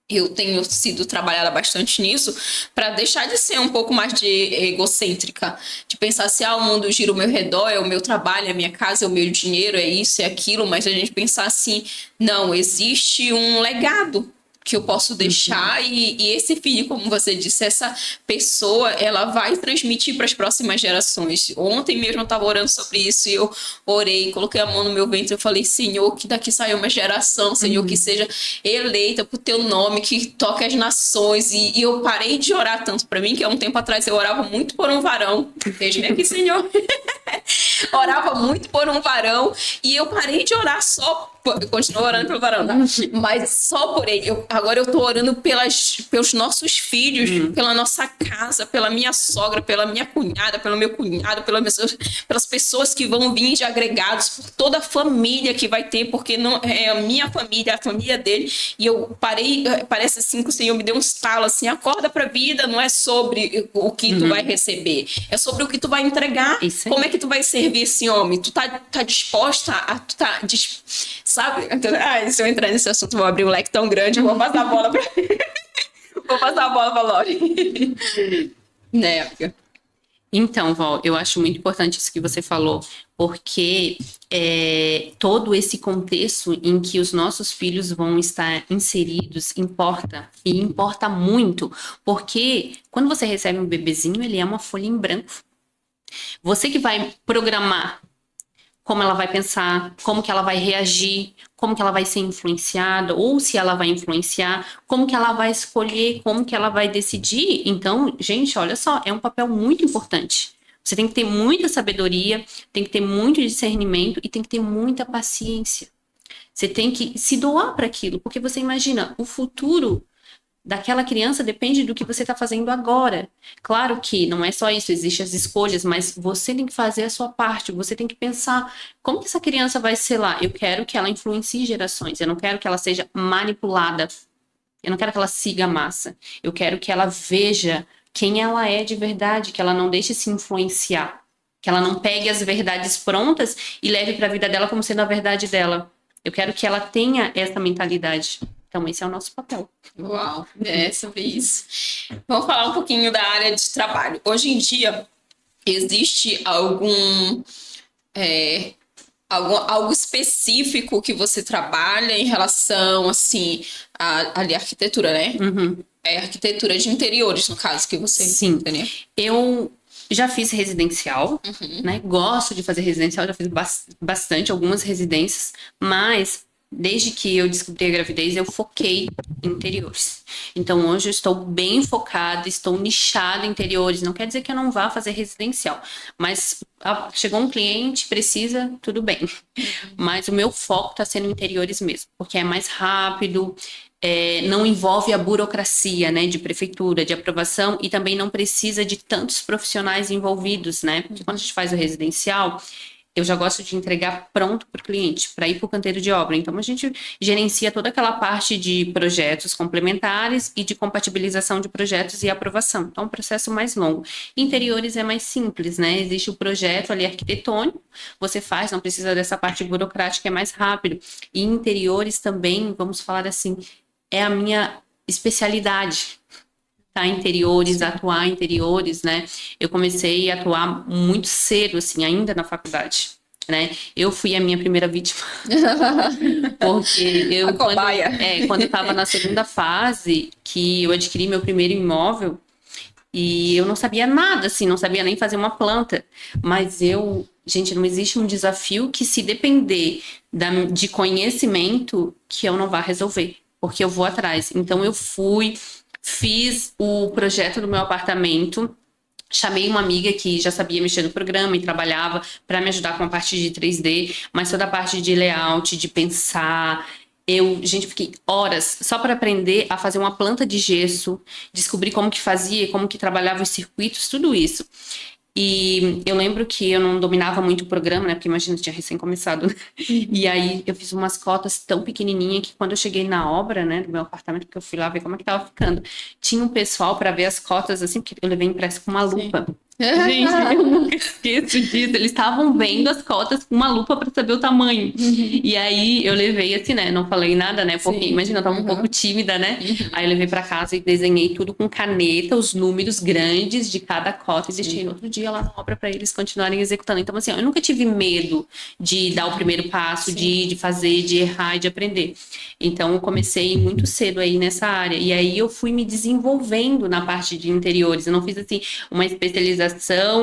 eu tenho sido trabalhada bastante nisso, para deixar de ser um pouco mais de egocêntrica, de pensar assim, o mundo gira ao meu redor, é o meu trabalho, é a minha casa, é o meu dinheiro, é isso, é aquilo, mas a gente pensar assim, não, existe um legado que eu posso deixar e esse filho, como você disse, essa pessoa, ela vai transmitir para as próximas gerações. Ontem mesmo eu estava orando sobre isso e eu orei, coloquei a mão no meu ventre, eu falei, Senhor, que daqui saia uma geração, Senhor, que seja eleita por teu nome, que toque as nações. E eu parei de orar tanto para mim, que há um tempo atrás eu orava muito por um varão. Veja-me aqui, Senhor. Orava muito por um varão e eu parei de orar só. Eu continuo orando pelo varão, tá? Mas só por ele. Agora eu tô orando pelos nossos filhos, pela nossa casa, pela minha sogra, pela minha cunhada, pelo meu cunhado, pelas pessoas que vão vir de agregados, por toda a família que vai ter, porque não é a minha família, a família dele. E eu parei, parece assim que o Senhor me deu um estalo, assim, acorda pra vida, não é sobre o que tu vai receber, é sobre o que tu vai entregar. Como é que tu vai servir esse homem? Tu tá disposta a... Tu tá sabe? Se eu entrar nesse assunto, vou abrir um leque tão grande, vou passar a bola pra... vou passar a bola pra Lori. Né? Então, Val, eu acho muito importante isso que você falou, porque todo esse contexto em que os nossos filhos vão estar inseridos importa, e importa muito, porque quando você recebe um bebezinho, ele é uma folha em branco. Você que vai programar como ela vai pensar, como que ela vai reagir, como que ela vai ser influenciada, ou se ela vai influenciar, como que ela vai escolher, como que ela vai decidir. Então, gente, olha só, é um papel muito importante. Você tem que ter muita sabedoria, tem que ter muito discernimento e tem que ter muita paciência. Você tem que se doar para aquilo, porque você imagina, o futuro daquela criança depende do que você está fazendo agora. Claro que não é só isso, existem as escolhas, mas você tem que fazer a sua parte, você tem que pensar como que essa criança vai ser lá. Eu quero que ela influencie gerações, eu não quero que ela seja manipulada, eu não quero que ela siga a massa, eu quero que ela veja quem ela é de verdade, que ela não deixe se influenciar, que ela não pegue as verdades prontas e leve para a vida dela como sendo a verdade dela. Eu quero que ela tenha essa mentalidade. Então, esse é o nosso papel. Uau, é sobre isso. Vamos falar um pouquinho da área de trabalho. Hoje em dia, existe algo específico que você trabalha em relação, assim, à arquitetura, né? É arquitetura de interiores, no caso, que você... Sim, né? Eu já fiz residencial, né? Gosto de fazer residencial, já fiz bastante, algumas residências, mas... Desde que eu descobri a gravidez, eu foquei em interiores. Então, hoje eu estou bem focada, estou nichada em interiores. Não quer dizer que eu não vá fazer residencial, mas chegou um cliente, precisa, tudo bem. Mas o meu foco está sendo interiores mesmo, porque é mais rápido, não envolve a burocracia, né, de prefeitura, de aprovação, e também não precisa de tantos profissionais envolvidos, né? Porque quando a gente faz o residencial... Eu já gosto de entregar pronto para o cliente, para ir para o canteiro de obra. Então, a gente gerencia toda aquela parte de projetos complementares e de compatibilização de projetos e aprovação. Então, é um processo mais longo. Interiores é mais simples, né? Existe o projeto ali arquitetônico, você faz, não precisa dessa parte burocrática, é mais rápido. E interiores também, vamos falar assim, é a minha especialidade. conectar interiores, atuar interiores, né? Eu comecei a atuar muito cedo, assim, ainda na faculdade, né? Eu fui a minha primeira vítima, porque A eu, cobaia. quando eu estava na segunda fase, que eu adquiri meu primeiro imóvel, e eu não sabia nada, assim, não sabia nem fazer uma planta. Mas gente, não existe um desafio que, se depender de conhecimento, que eu não vá resolver, porque eu vou atrás. Então, eu fui, fiz o projeto do meu apartamento. Chamei uma amiga que já sabia mexer no programa e trabalhava para me ajudar com a parte de 3D, mas toda a parte de layout, de pensar. Gente, fiquei horas só para aprender a fazer uma planta de gesso, descobrir como que fazia, como que trabalhava os circuitos, tudo isso. E eu lembro que eu não dominava muito o programa, né? Porque imagina, eu tinha recém começado, né? E aí eu fiz umas cotas tão pequenininhas que quando eu cheguei na obra, né, do meu apartamento, porque eu fui lá ver como é que tava ficando, tinha um pessoal para ver as cotas, assim, porque eu levei impresso com uma lupa. Gente, eu nunca esqueço disso. Eles estavam vendo as cotas com uma lupa para saber o tamanho. E aí eu levei assim, né? Não falei nada, né? Porque imagina, eu tava um pouco tímida, né? Aí eu levei para casa e desenhei tudo com caneta, os números grandes de cada cota e deixei outro dia lá na obra para eles continuarem executando. Então, assim, eu nunca tive medo de dar o primeiro passo, de fazer, de errar e de aprender. Então, eu comecei muito cedo aí nessa área. E aí eu fui me desenvolvendo na parte de interiores. Eu não fiz, assim, uma especialização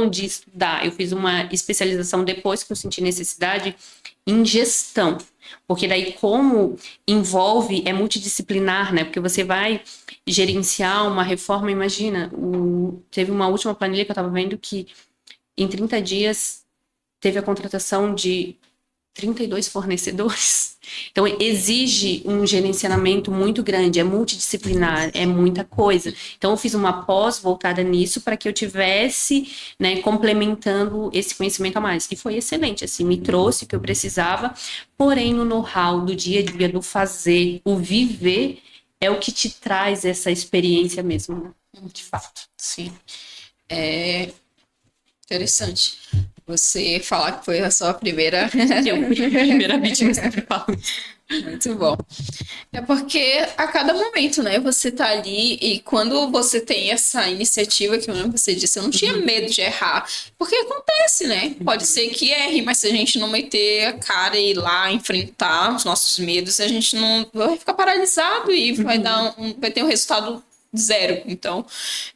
de estudar. Eu fiz uma especialização depois que eu senti necessidade em gestão. Porque daí, como envolve, é multidisciplinar, né? Porque você vai gerenciar uma reforma, imagina, teve uma última planilha que eu estava vendo que em 30 dias teve a contratação de 32 fornecedores. Então, exige um gerenciamento muito grande, é multidisciplinar, é muita coisa. Então, eu fiz uma pós voltada nisso para que eu tivesse, né, complementando esse conhecimento a mais. E foi excelente, assim, me trouxe o que eu precisava, porém, no know-how do dia a dia, do fazer, o viver, é o que te traz essa experiência mesmo, né? De fato, sim. É interessante você falar que foi a sua primeira. Eu fui a primeira vítima, eu sempre falo. Muito bom. É porque a cada momento, né, você tá ali e quando você tem essa iniciativa que você disse, eu não tinha medo de errar, porque acontece, né? Pode ser que erre, mas se a gente não meter a cara e ir lá enfrentar os nossos medos, a gente não vai ficar paralisado e vai ter um resultado zero. Então,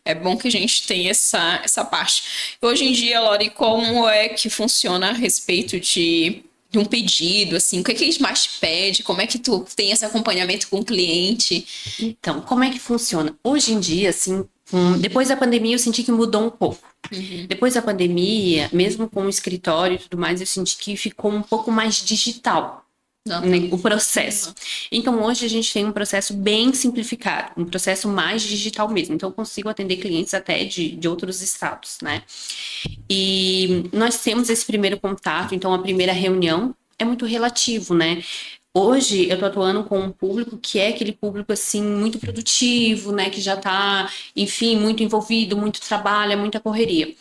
é bom que a gente tenha essa parte. Hoje em dia, Lori, como é que funciona a respeito de um pedido, assim, o que é que eles mais pedem? Como é que tu tem esse acompanhamento com o cliente? Então, como é que funciona? Hoje em dia, assim, depois da pandemia, eu senti que mudou um pouco. Depois da pandemia, mesmo com o escritório e tudo mais, eu senti que ficou um pouco mais digital, né, o processo. Então, hoje a gente tem um processo bem simplificado, um processo mais digital mesmo. Então, eu consigo atender clientes até de outros estados, né? E nós temos esse primeiro contato, então a primeira reunião é muito relativo, né? Hoje eu tô atuando com um público que é aquele público assim muito produtivo, né, que já tá, enfim, muito envolvido, muito trabalho, muita correria.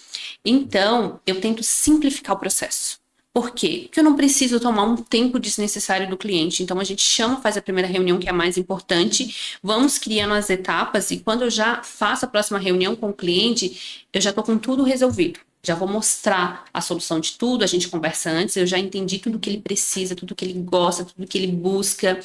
Então, eu tento simplificar o processo. Por quê? Porque eu não preciso tomar um tempo desnecessário do cliente. Então, a gente chama, faz a primeira reunião, que é a mais importante, vamos criando as etapas, e quando eu já faço a próxima reunião com o cliente, eu já tô com tudo resolvido. Já vou mostrar a solução de tudo, a gente conversa antes, eu já entendi tudo que ele precisa, tudo que ele gosta, tudo que ele busca,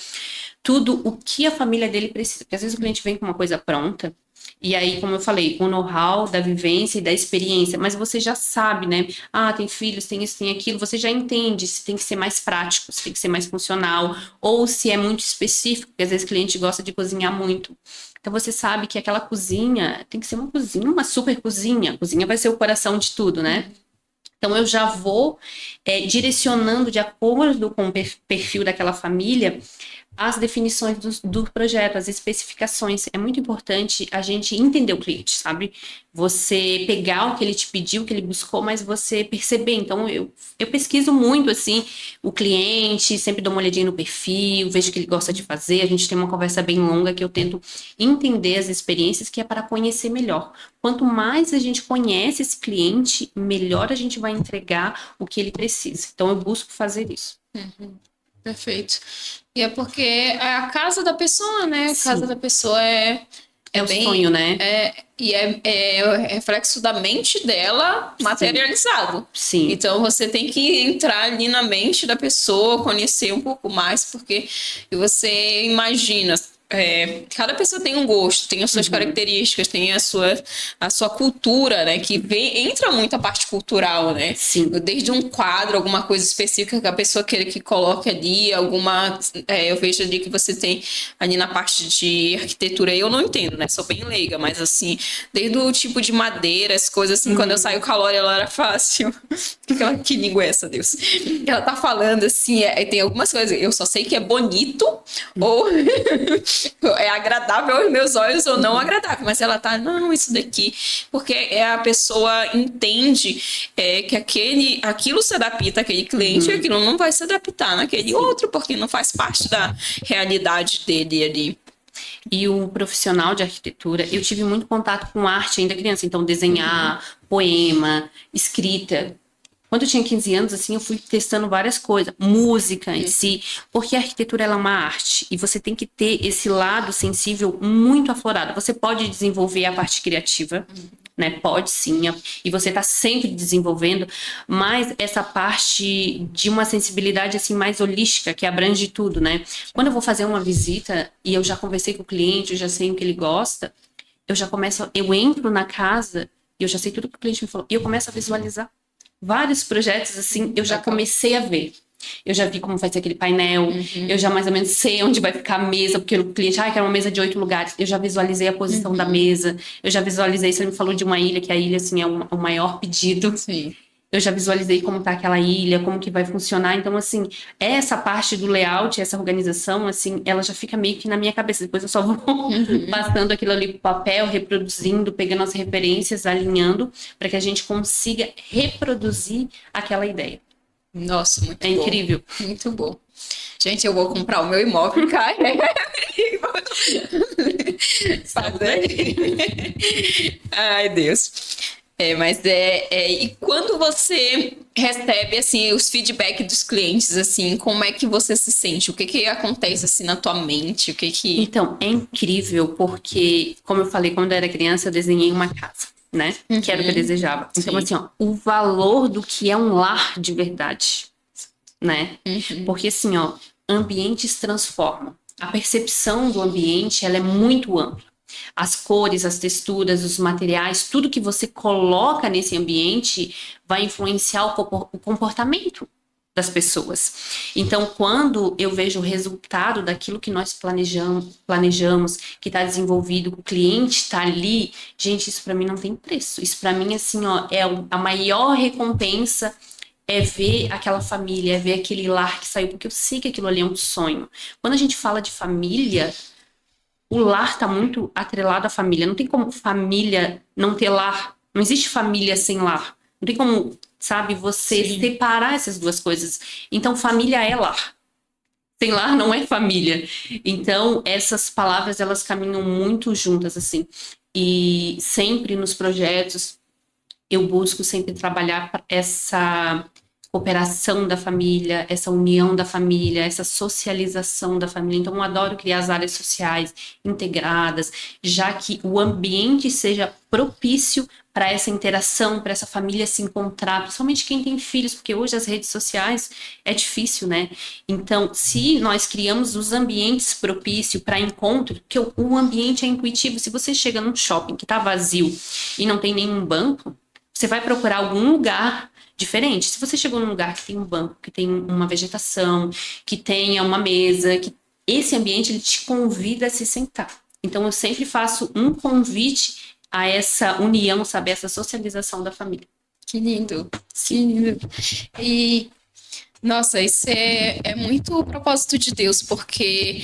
tudo o que a família dele precisa. Porque às vezes o cliente vem com uma coisa pronta, e aí, como eu falei, o know-how da vivência e da experiência, mas você já sabe, né? Ah, tem filhos, tem isso, tem aquilo, você já entende se tem que ser mais prático, se tem que ser mais funcional, ou se é muito específico, porque às vezes o cliente gosta de cozinhar muito. Então você sabe que aquela cozinha tem que ser uma cozinha, uma super cozinha. A cozinha vai ser o coração de tudo, né? Então eu já vou direcionando de acordo com o perfil daquela família as definições do projeto, as especificações. É muito importante a gente entender o cliente, sabe? Você pegar o que ele te pediu, o que ele buscou, mas você perceber. Então, eu pesquiso muito, assim, o cliente, sempre dou uma olhadinha no perfil, vejo o que ele gosta de fazer. A gente tem uma conversa bem longa que eu tento entender as experiências, que é para conhecer melhor. Quanto mais a gente conhece esse cliente, melhor a gente vai entregar o que ele precisa. Então, eu busco fazer isso. Perfeito. E é porque é a casa da pessoa, né? A casa da pessoa É o sonho, né? É o reflexo da mente dela materializado. Sim. Então você tem que entrar ali na mente da pessoa, conhecer um pouco mais, porque você imagina. Cada pessoa tem um gosto, tem as suas características, tem a sua cultura, né? Que entra muito a parte cultural, né? Sim. Desde um quadro, alguma coisa específica que a pessoa queira que coloque ali, eu vejo ali que você tem ali na parte de arquitetura, eu não entendo, né? Sou bem leiga, mas assim, desde o tipo de madeira, as coisas assim, quando eu saio com a Lore, ela era fácil. Que língua é essa, Deus? Ela tá falando assim, tem algumas coisas, eu só sei que é bonito ou é agradável aos meus olhos ou não agradável, mas ela tá, não, isso daqui, porque a pessoa entende que aquilo se adapta àquele cliente e aquilo não vai se adaptar naquele outro, porque não faz parte da realidade dele ali. E o profissional de arquitetura, eu tive muito contato com arte ainda criança, então desenhar, poema, escrita. Quando eu tinha 15 anos, assim, eu fui testando várias coisas, música em si, porque a arquitetura ela é uma arte e você tem que ter esse lado sensível muito aflorado. Você pode desenvolver a parte criativa, né? Pode sim, e você está sempre desenvolvendo, mas essa parte de uma sensibilidade assim mais holística, que abrange tudo, né? Quando eu vou fazer uma visita e eu já conversei com o cliente, eu já sei o que ele gosta, eu entro na casa e eu já sei tudo que o cliente me falou, e eu começo a visualizar. Vários projetos, assim, eu já comecei a ver. Eu já vi como vai ser aquele painel, eu já mais ou menos sei onde vai ficar a mesa, porque o cliente, quer uma mesa de 8 lugares. Eu já visualizei a posição da mesa, eu já visualizei, se ele me falou de uma ilha, que a ilha, assim, é o maior pedido. Sim. Eu já visualizei como tá aquela ilha, como que vai funcionar. Então, assim, essa parte do layout, essa organização, assim, ela já fica meio que na minha cabeça. Depois eu só vou passando aquilo ali pro papel, reproduzindo, pegando as referências, alinhando, para que a gente consiga reproduzir aquela ideia. Nossa, muito bom. É incrível. Muito bom. Gente, eu vou comprar o meu imóvel, cara. Ai, Deus. E quando você recebe, assim, os feedbacks dos clientes, assim, como é que você se sente? O que acontece, assim, na tua mente? Então, é incrível porque, como eu falei, quando eu era criança, eu desenhei uma casa, né? Que era o que eu desejava. Então, assim, o valor do que é um lar de verdade, né? Porque, assim, ambientes transformam. A percepção do ambiente, ela é muito ampla. As cores, as texturas, os materiais, tudo que você coloca nesse ambiente vai influenciar o comportamento das pessoas. Então, quando eu vejo o resultado daquilo que nós planejamos, que está desenvolvido, que o cliente está ali, gente, isso para mim não tem preço. Isso para mim, assim, é a maior recompensa. É ver aquela família, é ver aquele lar que saiu, porque eu sei que aquilo ali é um sonho. Quando a gente fala de família, o lar está muito atrelado à família. Não tem como família não ter lar. Não existe família sem lar. Não tem como, sabe, você separar essas duas coisas. Então, família é lar. Sem lar não é família. Então, essas palavras, elas caminham muito juntas, assim. E sempre nos projetos, eu busco sempre trabalhar essa cooperação da família, essa união da família, essa socialização da família. Então, eu adoro criar as áreas sociais integradas, já que o ambiente seja propício para essa interação, para essa família se encontrar, principalmente quem tem filhos, porque hoje as redes sociais é difícil, né? Então, se nós criamos os ambientes propícios para encontro, que o ambiente é intuitivo, se você chega num shopping que está vazio e não tem nenhum banco, você vai procurar algum lugar diferente. Se você chegou num lugar que tem um banco, que tem uma vegetação, que tenha uma mesa, que esse ambiente ele te convida a se sentar. Então, eu sempre faço um convite a essa união, sabe? Essa socialização da família. Que lindo. Que lindo. E, nossa, isso é muito o propósito de Deus, porque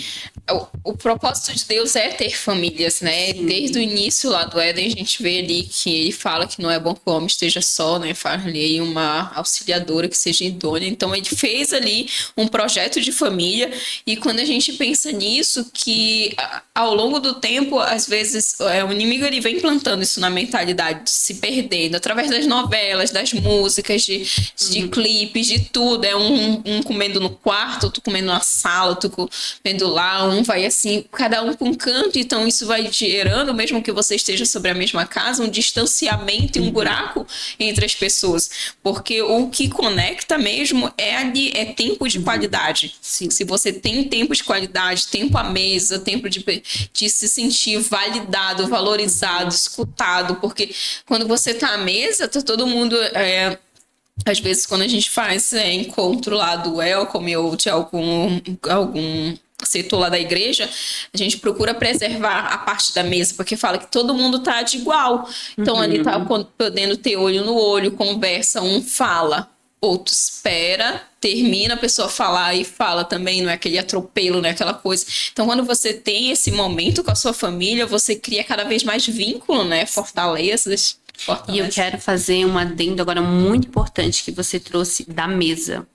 o propósito de Deus é ter famílias, né? Sim. Desde o início lá do Éden, a gente vê ali que ele fala que não é bom que o homem esteja só, né? Faz ali uma auxiliadora que seja idônea. Então, ele fez ali um projeto de família, e quando a gente pensa nisso, que ao longo do tempo, às vezes, o inimigo ele vem plantando isso na mentalidade, de se perdendo, através das novelas, das músicas, de clipes, de tudo. É um um comendo no quarto, outro comendo na sala, outro comendo lá, um vai assim, cada um para um canto, então isso vai gerando, mesmo que você esteja sobre a mesma casa, um distanciamento e um buraco entre as pessoas, porque o que conecta mesmo é tempo de qualidade. Sim. Se você tem tempo de qualidade, tempo à mesa, tempo de se sentir validado, valorizado, escutado, porque quando você tá à mesa, tá todo mundo... às vezes, quando a gente faz encontro lá do Welcome ou de algum setor lá da igreja, a gente procura preservar a parte da mesa, porque fala que todo mundo tá de igual. Então, ali tá podendo ter olho no olho, conversa, um fala, outro espera, termina a pessoa falar e fala também, não é aquele atropelo, não é aquela coisa. Então, quando você tem esse momento com a sua família, você cria cada vez mais vínculo, né? Fortalezas. E eu quero fazer um adendo agora muito importante que você trouxe da mesa.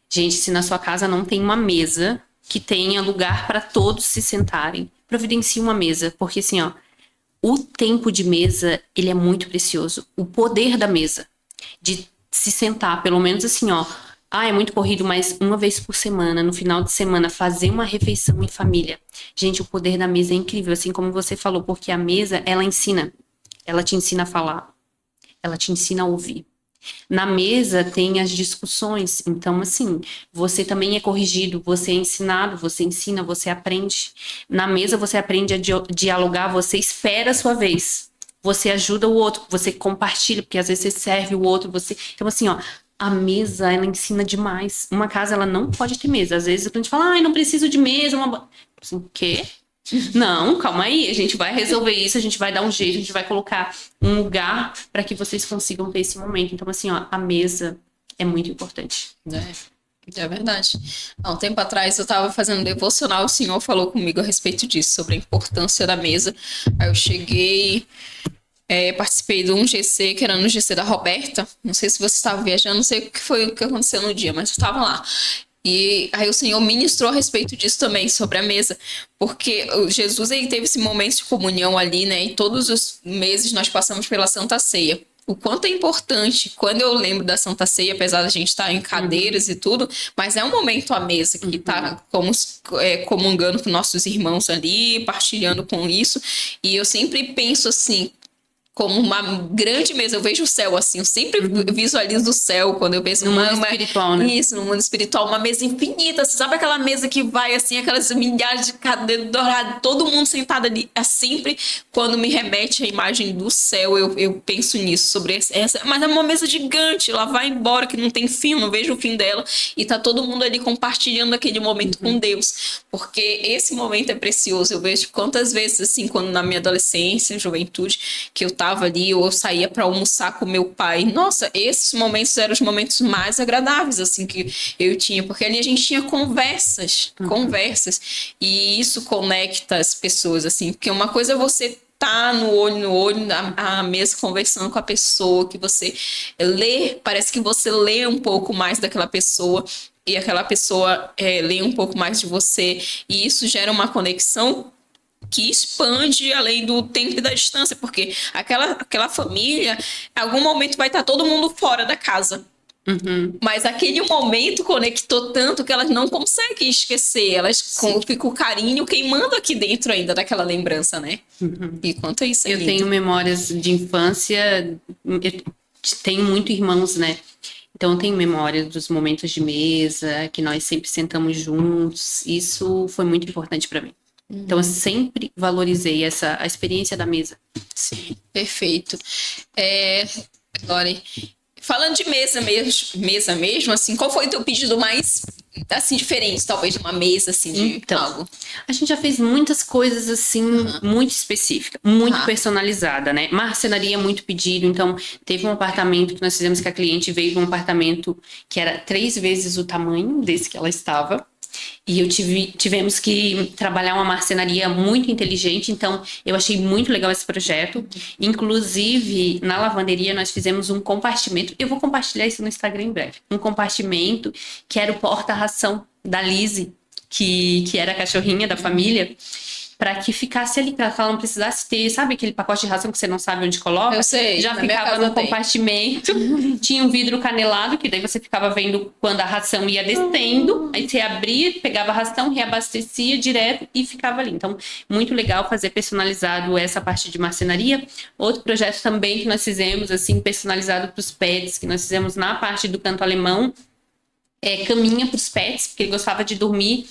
Gente, se na sua casa não tem uma mesa que tenha lugar para todos se sentarem, providencie uma mesa, porque assim, ó, o tempo de mesa, ele é muito precioso. O poder da mesa, de se sentar, pelo menos assim, ó, é muito corrido, mas uma vez por semana, no final de semana, fazer uma refeição em família. Gente, o poder da mesa é incrível, assim como você falou, porque a mesa, ela ensina. Ela te ensina a falar, ela te ensina a ouvir. Na mesa tem as discussões, então assim, você também é corrigido, você é ensinado, você ensina, você aprende. Na mesa você aprende a dialogar, você espera a sua vez, você ajuda o outro, você compartilha, porque às vezes você serve o outro, você... Então assim, ó, a mesa, ela ensina demais. Uma casa, ela não pode ter mesa. Às vezes a gente fala, não preciso de mesa. Assim, o quê? Não, calma aí, a gente vai resolver isso, a gente vai dar um jeito, a gente vai colocar um lugar para que vocês consigam ter esse momento. Então, assim, ó, a mesa é muito importante. É verdade. Há um tempo atrás eu estava fazendo um devocional, o senhor falou comigo a respeito disso, sobre a importância da mesa. Aí eu cheguei, participei de um GC, que era no GC da Roberta. Não sei se você estava viajando, não sei o que foi o que aconteceu no dia, mas eu estava lá. E aí o Senhor ministrou a respeito disso também, sobre a mesa, porque Jesus ele teve esse momento de comunhão ali, né? E todos os meses nós passamos pela Santa Ceia. O quanto é importante, quando eu lembro da Santa Ceia, apesar da gente estar em cadeiras e tudo, mas é um momento à mesa que está comungando com nossos irmãos ali, partilhando com isso. E eu sempre penso assim, como uma grande mesa, eu vejo o céu assim, eu sempre visualizo o céu quando eu penso no mundo espiritual, né? Isso, no mundo espiritual, uma mesa infinita, você sabe aquela mesa que vai assim, aquelas milhares de cadeiras douradas, todo mundo sentado ali, é sempre quando me remete à imagem do céu, eu penso nisso, sobre essa, mas é uma mesa gigante, ela vai embora, que não tem fim, eu não vejo o fim dela, e tá todo mundo ali compartilhando aquele momento com Deus, porque esse momento é precioso, eu vejo quantas vezes assim, quando na minha adolescência, juventude, que eu tava ali, ou eu saía para almoçar com meu pai. Nossa, esses momentos eram os momentos mais agradáveis, assim, que eu tinha, porque ali a gente tinha conversas, e isso conecta as pessoas, assim, porque uma coisa é você tá no olho, à mesa, conversando com a pessoa, que você lê, parece que você lê um pouco mais daquela pessoa, e aquela pessoa lê um pouco mais de você, e isso gera uma conexão que expande além do tempo e da distância, porque aquela família, em algum momento vai estar todo mundo fora da casa. Mas aquele momento conectou tanto que elas não conseguem esquecer, elas ficam o carinho queimando aqui dentro ainda daquela lembrança, né? E quanto a isso é Eu lindo. tenho memórias de infância, eu tenho muitos irmãos, né? Então eu tenho memórias dos momentos de mesa, que nós sempre sentamos juntos, isso foi muito importante para mim. Então, eu sempre valorizei a experiência da mesa. Sim, perfeito. Lore, falando de mesa mesmo, assim, qual foi o teu pedido mais, assim, diferente, talvez, de uma mesa, assim, de algo? A gente já fez muitas coisas, assim, muito específicas, muito personalizada, né? Marcenaria muito pedido, então, teve um apartamento que nós fizemos que a cliente veio de um apartamento que era 3 vezes o tamanho desse que ela estava. E tivemos que trabalhar uma marcenaria muito inteligente, então eu achei muito legal esse projeto. Inclusive, na lavanderia nós fizemos um compartimento, eu vou compartilhar isso no Instagram em breve, um compartimento que era o porta-ração da Lizzie, que era a cachorrinha da família. para que ficasse ali, para que ela não precisasse ter, sabe aquele pacote de ração que você não sabe onde coloca? Eu sei, Já na minha ficava casa no tem. compartimento, tinha um vidro canelado, que daí você ficava vendo quando a ração ia descendo, aí você abria, pegava a ração, reabastecia direto e ficava ali. Então, muito legal fazer personalizado essa parte de marcenaria. Outro projeto também que nós fizemos, assim, personalizado para os pets, que nós fizemos na parte do canto alemão, caminha para os pets, porque ele gostava de dormir,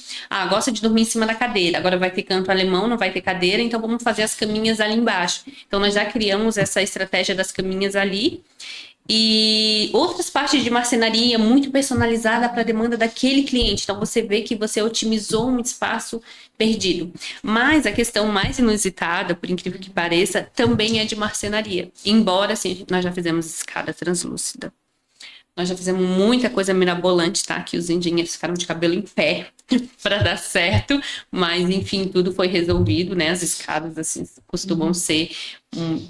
gosta de dormir em cima da cadeira, agora vai ter canto alemão, não vai ter cadeira, então vamos fazer as caminhas ali embaixo. Então nós já criamos essa estratégia das caminhas ali, e outras partes de marcenaria muito personalizada para a demanda daquele cliente, então você vê que você otimizou um espaço perdido. Mas a questão mais inusitada, por incrível que pareça, também é de marcenaria, embora assim, nós já fizemos escada translúcida. Nós já fizemos muita coisa mirabolante, tá? Que os engenheiros ficaram de cabelo em pé para dar certo, mas enfim, tudo foi resolvido, né? As escadas, assim, costumam ser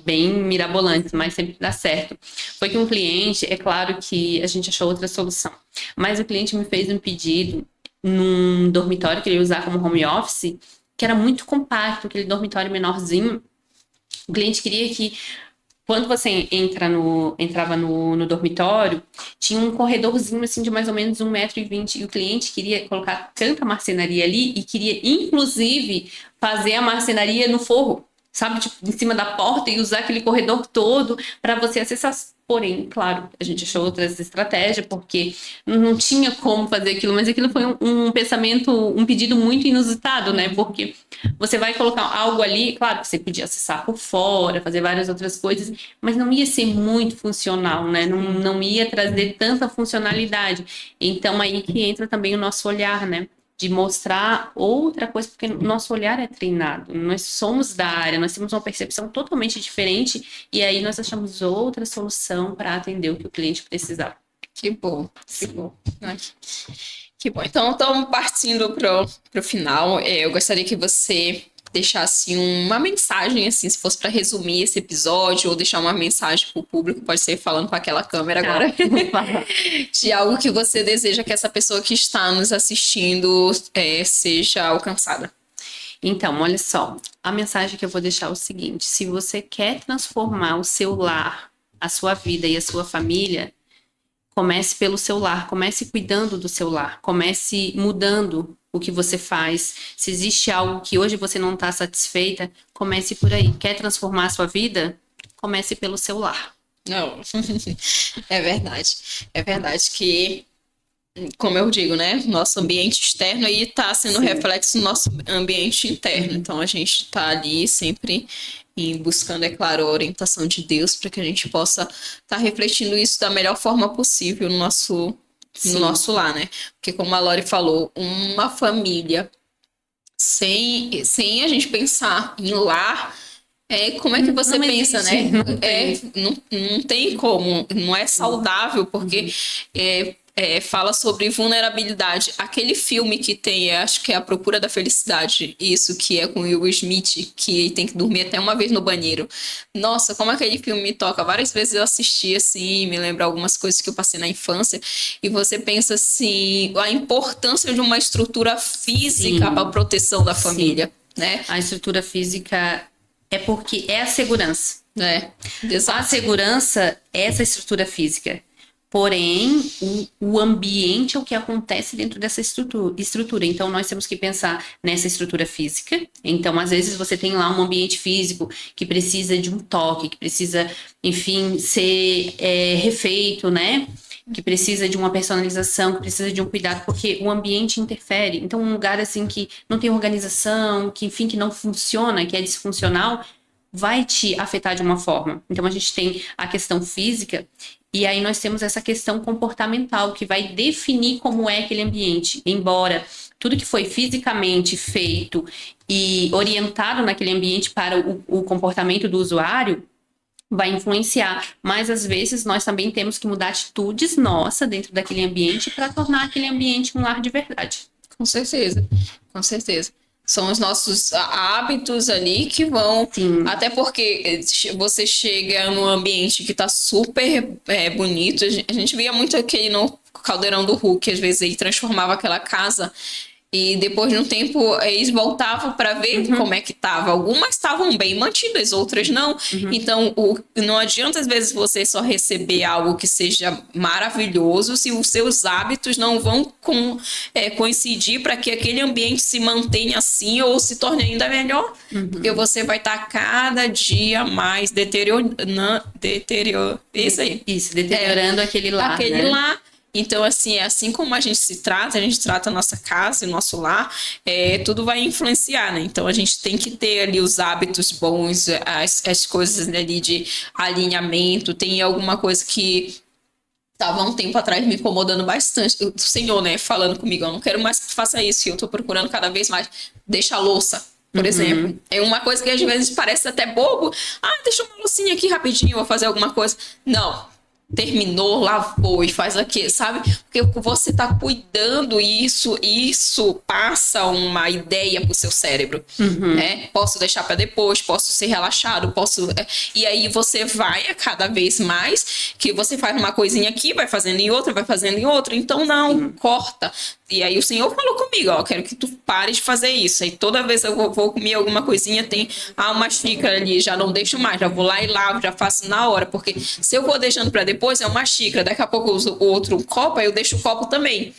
bem mirabolantes, mas sempre dá certo. Foi que um cliente, é claro que a gente achou outra solução, mas o cliente me fez um pedido num dormitório que ele ia usar como home office, que era muito compacto, aquele dormitório menorzinho. O cliente queria que quando você entrava no dormitório, tinha um corredorzinho assim de mais ou menos 1,20 m, e o cliente queria colocar tanta marcenaria ali e queria, inclusive, fazer a marcenaria no forro, sabe? Tipo, em cima da porta e usar aquele corredor todo para você acessar. Porém, claro, a gente achou outras estratégias, porque não tinha como fazer aquilo, mas aquilo foi um pensamento, um pedido muito inusitado, né? Porque você vai colocar algo ali, claro que você podia acessar por fora, fazer várias outras coisas, mas não ia ser muito funcional, né? Não ia trazer tanta funcionalidade. Então, aí que entra também o nosso olhar, né? De mostrar outra coisa, porque o nosso olhar é treinado, nós somos da área, nós temos uma percepção totalmente diferente, e aí nós achamos outra solução para atender o que o cliente precisava. Que bom, que bom. Que bom. Então, estamos partindo pro final. Eu gostaria que você deixasse uma mensagem, assim, se fosse para resumir esse episódio, ou deixar uma mensagem para o público, pode ser falando com aquela câmera agora, de algo que você deseja que essa pessoa que está nos assistindo seja alcançada. Então, olha só, a mensagem que eu vou deixar é o seguinte: se você quer transformar o seu lar, a sua vida e a sua família, comece pelo seu lar, comece cuidando do seu lar, comece mudando o que você faz. Se existe algo que hoje você não está satisfeita, comece por aí. Quer transformar a sua vida? Comece pelo seu lar. Não, é verdade. É verdade que, como eu digo, né? Nosso ambiente externo aí está sendo reflexo do nosso ambiente interno. Então, a gente está ali sempre buscando, é claro, a orientação de Deus para que a gente possa estar refletindo isso da melhor forma possível no nosso lar, né? Porque, como a Lori falou, uma família sem a gente pensar em lar, como é que você pensa, existe, né? Não tem como, não é saudável, porque fala sobre vulnerabilidade. Aquele filme que tem, acho que é A Procura da Felicidade, isso, que é com o Will Smith, que tem que dormir até uma vez no banheiro. Nossa, como aquele filme me toca. Várias vezes eu assisti, assim, me lembro algumas coisas que eu passei na infância, e você pensa, assim, a importância de uma estrutura física para a proteção da família, né? A estrutura física é porque é a segurança. Exato. A segurança é essa estrutura física. Porém, o ambiente é o que acontece dentro dessa estrutura. Então, nós temos que pensar nessa estrutura física. Então, às vezes, você tem lá um ambiente físico que precisa de um toque, que precisa, enfim, ser refeito, né? Que precisa de uma personalização, que precisa de um cuidado, porque o ambiente interfere. Então, um lugar assim que não tem organização, que, enfim, que não funciona, que é disfuncional, vai te afetar de uma forma. Então, a gente tem a questão física, e aí nós temos essa questão comportamental, que vai definir como é aquele ambiente. Embora tudo que foi fisicamente feito e orientado naquele ambiente para o comportamento do usuário, vai influenciar. Mas, às vezes, nós também temos que mudar atitudes nossas dentro daquele ambiente para tornar aquele ambiente um lar de verdade. Com certeza, com certeza. São os nossos hábitos ali que vão... Sim. Até porque você chega num ambiente que tá super bonito. A gente via muito aquele no Caldeirão do Hulk, às vezes ele transformava aquela casa E depois de um tempo, eles voltavam para ver como é que estava. Algumas estavam bem mantidas, outras não. Então, não adianta, às vezes, você só receber algo que seja maravilhoso se os seus hábitos não vão coincidir para que aquele ambiente se mantenha assim ou se torne ainda melhor. Porque você vai estar cada dia mais isso aí. Isso, deteriorando aquele lá, Aquele né? lá. Então, assim, é assim como a gente trata a nossa casa, o nosso lar, tudo vai influenciar, né? Então, a gente tem que ter ali os hábitos bons, as coisas ali de alinhamento. Tem alguma coisa que estava um tempo atrás me incomodando bastante. O Senhor, né, falando comigo, eu não quero mais que tu faça isso. E eu tô procurando cada vez mais. Deixa a louça, por exemplo. É uma coisa que às vezes parece até bobo. Ah, deixa uma loucinha aqui rapidinho, vou fazer alguma coisa. Não. Terminou, lavou e faz aqui, sabe? Porque você tá cuidando e isso passa uma ideia pro seu cérebro, né? Posso deixar para depois, posso ser relaxado, posso... E aí você vai a cada vez mais, que você faz uma coisinha aqui, vai fazendo em outra, vai fazendo em outra, então não, corta. E aí o Senhor falou comigo, ó, quero que tu pares de fazer isso. Aí toda vez eu vou comer alguma coisinha, tem uma xícara ali, já não deixo mais, já vou lá e lavo, já faço na hora, porque se eu vou deixando para depois, é uma xícara, daqui a pouco eu uso outro copo, aí eu deixo o copo também.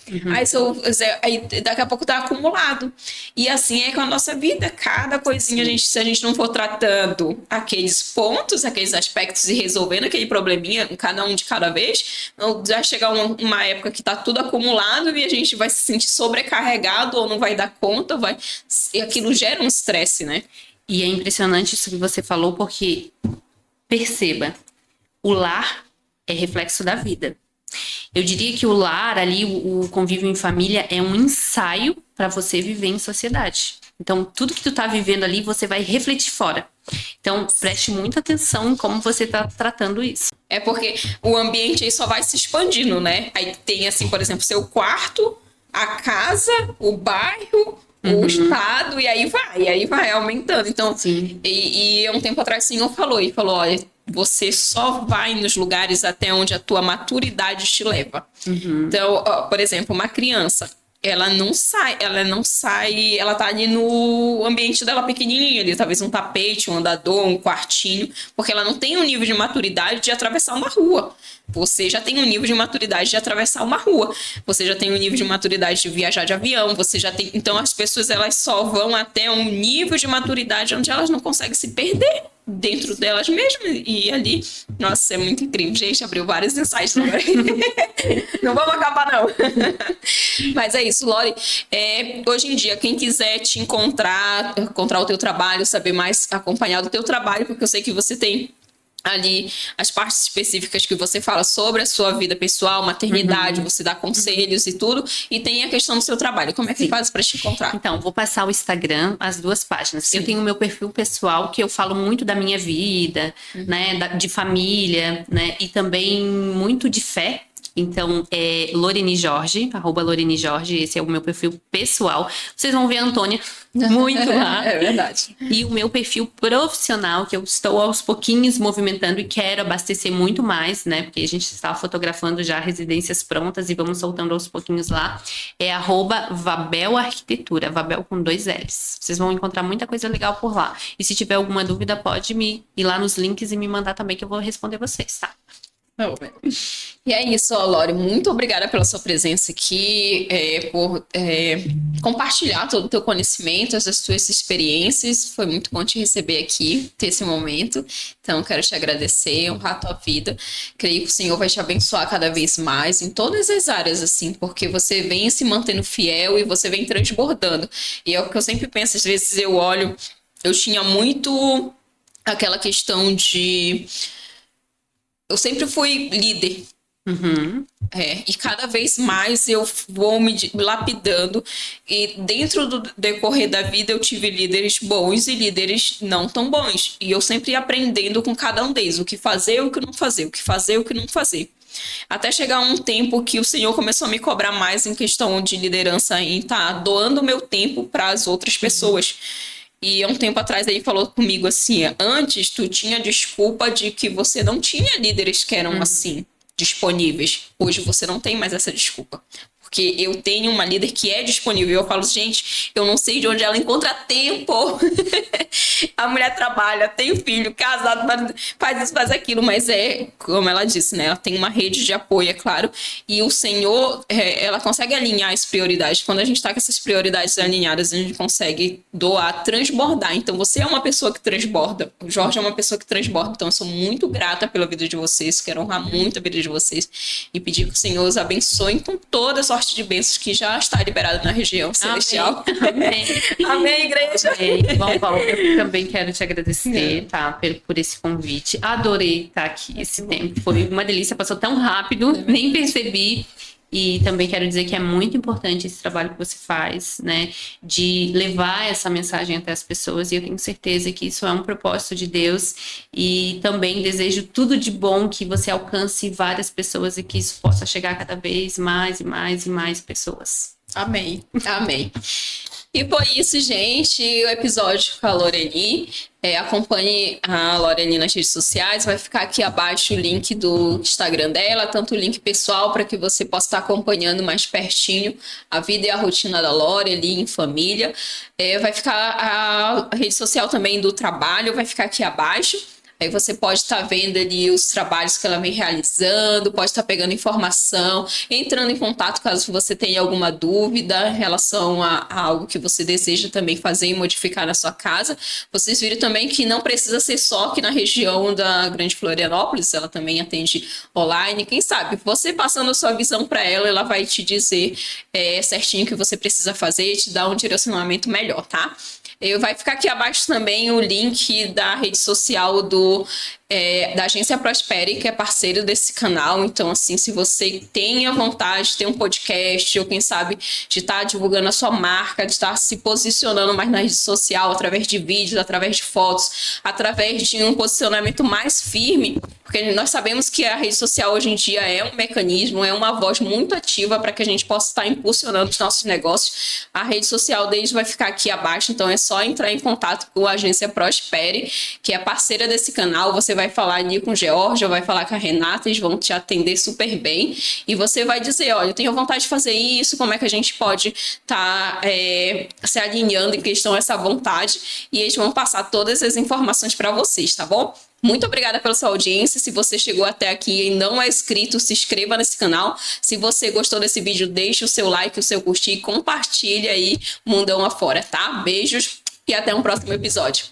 Aí daqui a pouco tá acumulado. E assim é com a nossa vida, cada coisinha, se a gente não for tratando aqueles pontos, aqueles aspectos e resolvendo aquele probleminha, cada um de cada vez, vai chegar uma época que tá tudo acumulado e a gente vai se sentir sobrecarregado ou não vai dar conta, e aquilo gera um estresse, né? E é impressionante isso que você falou, porque perceba, o lar é reflexo da vida. Eu diria que o lar ali, o convívio em família, é um ensaio para você viver em sociedade. Então, tudo que tu tá vivendo ali, você vai refletir fora. Então, preste muita atenção em como você tá tratando isso. É porque o ambiente aí só vai se expandindo, né? Aí tem, assim, por exemplo, seu quarto, a casa, o bairro, o estado, e aí vai aumentando. Então, e um tempo atrás o senhor falou, olha, você só vai nos lugares até onde a tua maturidade te leva. Então, ó, por exemplo, uma criança, ela não sai, ela tá ali no ambiente dela pequenininho, ali, talvez um tapete, um andador, um quartinho, porque ela não tem um nível de maturidade de atravessar uma rua. Você já tem um nível de maturidade de atravessar uma rua. Você já tem um nível de maturidade de viajar de avião. Você já tem. Então as pessoas elas só vão até um nível de maturidade onde elas não conseguem se perder dentro delas mesmas. E ali, nossa, é muito incrível. Gente, abriu vários insights. Não vamos acabar, não. Mas é isso, Lori. Hoje em dia, quem quiser te encontrar o teu trabalho, saber mais, acompanhar do teu trabalho, porque eu sei que você tem ali as partes específicas que você fala sobre a sua vida pessoal, maternidade, você dá conselhos e tudo, e tem a questão do seu trabalho. Como é que faz para te encontrar? Então, vou passar o Instagram, as duas páginas. Eu tenho o meu perfil pessoal, que eu falo muito da minha vida, né, de família, né, e também muito de fé. Então, é Lorene Jorge, @Lorene Jorge, esse é o meu perfil pessoal. Vocês vão ver a Antônia muito lá. É verdade. E o meu perfil profissional, que eu estou aos pouquinhos movimentando e quero abastecer muito mais, né? Porque a gente está fotografando já residências prontas e vamos soltando aos pouquinhos lá. É @Vabel Arquitetura, Vabel com 2 L's. Vocês vão encontrar muita coisa legal por lá. E se tiver alguma dúvida, pode ir lá nos links e me mandar também, que eu vou responder vocês, tá? E é isso, Lori. Muito obrigada pela sua presença aqui, por compartilhar todo o teu conhecimento, as tuas experiências. Foi muito bom te receber aqui, ter esse momento. Então, quero te agradecer, honrar a tua vida. Creio que o Senhor vai te abençoar cada vez mais em todas as áreas, assim, porque você vem se mantendo fiel e você vem transbordando. E é o que eu sempre penso, às vezes eu olho, eu tinha muito aquela questão de... Eu sempre fui líder. E cada vez mais eu vou me lapidando. E dentro do decorrer da vida eu tive líderes bons e líderes não tão bons. E eu sempre ia aprendendo com cada um deles. O que fazer, o que não fazer. O que fazer, o que não fazer. Até chegar um tempo que o Senhor começou a me cobrar mais em questão de liderança, em estar doando o meu tempo para as outras pessoas. E há um tempo atrás ele falou comigo assim, antes tu tinha desculpa de que você não tinha líderes que eram assim, disponíveis. Hoje você não tem mais essa desculpa. porque eu tenho uma líder que é disponível. Eu falo, gente, eu não sei de onde ela encontra tempo. A mulher trabalha, tem filho, casado, faz isso, faz aquilo, mas como ela disse, né? Ela tem uma rede de apoio, é claro, e o Senhor, ela consegue alinhar as prioridades. Quando a gente tá com essas prioridades alinhadas, a gente consegue doar, transbordar. Então, você é uma pessoa que transborda. O Jorge é uma pessoa que transborda. Então, eu sou muito grata pela vida de vocês, quero honrar muito a vida de vocês e pedir que o Senhor os abençoe com toda a sorte de bênçãos que já está liberada na região celestial. Amém. Amém, igreja. Amém. Bom, eu também quero te agradecer, tá, por esse convite. Adorei estar aqui esse tempo. Foi uma delícia, passou tão rápido, nem percebi. E também quero dizer que é muito importante esse trabalho que você faz, né, de levar essa mensagem até as pessoas, e eu tenho certeza que isso é um propósito de Deus, e também desejo tudo de bom, que você alcance várias pessoas e que isso possa chegar cada vez mais e mais e mais pessoas. Amém, amém. E foi isso, gente, o episódio com a Loreni. Acompanhe a Loreni nas redes sociais, vai ficar aqui abaixo o link do Instagram dela, tanto o link pessoal para que você possa estar acompanhando mais pertinho a vida e a rotina da Lore ali em família. Vai ficar a rede social também do trabalho, vai ficar aqui abaixo. Aí você pode estar vendo ali os trabalhos que ela vem realizando, pode estar pegando informação, entrando em contato caso você tenha alguma dúvida em relação a algo que você deseja também fazer e modificar na sua casa. Vocês viram também que não precisa ser só aqui na região da Grande Florianópolis, ela também atende online. Quem sabe, você passando a sua visão para ela, ela vai te dizer certinho o que você precisa fazer e te dar um direcionamento melhor, tá? Vai ficar aqui abaixo também o link da rede social da Agência Prospere, que é parceiro desse canal. Então, assim, se você tem a vontade de ter um podcast, ou quem sabe de estar divulgando a sua marca, de estar se posicionando mais na rede social, através de vídeos, através de fotos, através de um posicionamento mais firme, porque nós sabemos que a rede social hoje em dia é um mecanismo, é uma voz muito ativa para que a gente possa estar impulsionando os nossos negócios. A rede social deles vai ficar aqui abaixo, então é só entrar em contato com a Agência Prospere, que é parceira desse canal. Você vai falar ali com o Georgia, vai falar com a Renata, eles vão te atender super bem, e você vai dizer, olha, eu tenho vontade de fazer isso, como é que a gente pode estar se alinhando em questão a essa vontade, e eles vão passar todas as informações para vocês, tá bom? Muito obrigada pela sua audiência. Se você chegou até aqui e não é inscrito, se inscreva nesse canal. Se você gostou desse vídeo, deixe o seu like, o seu curtir e compartilha aí mundão afora, tá? Beijos e até um próximo episódio.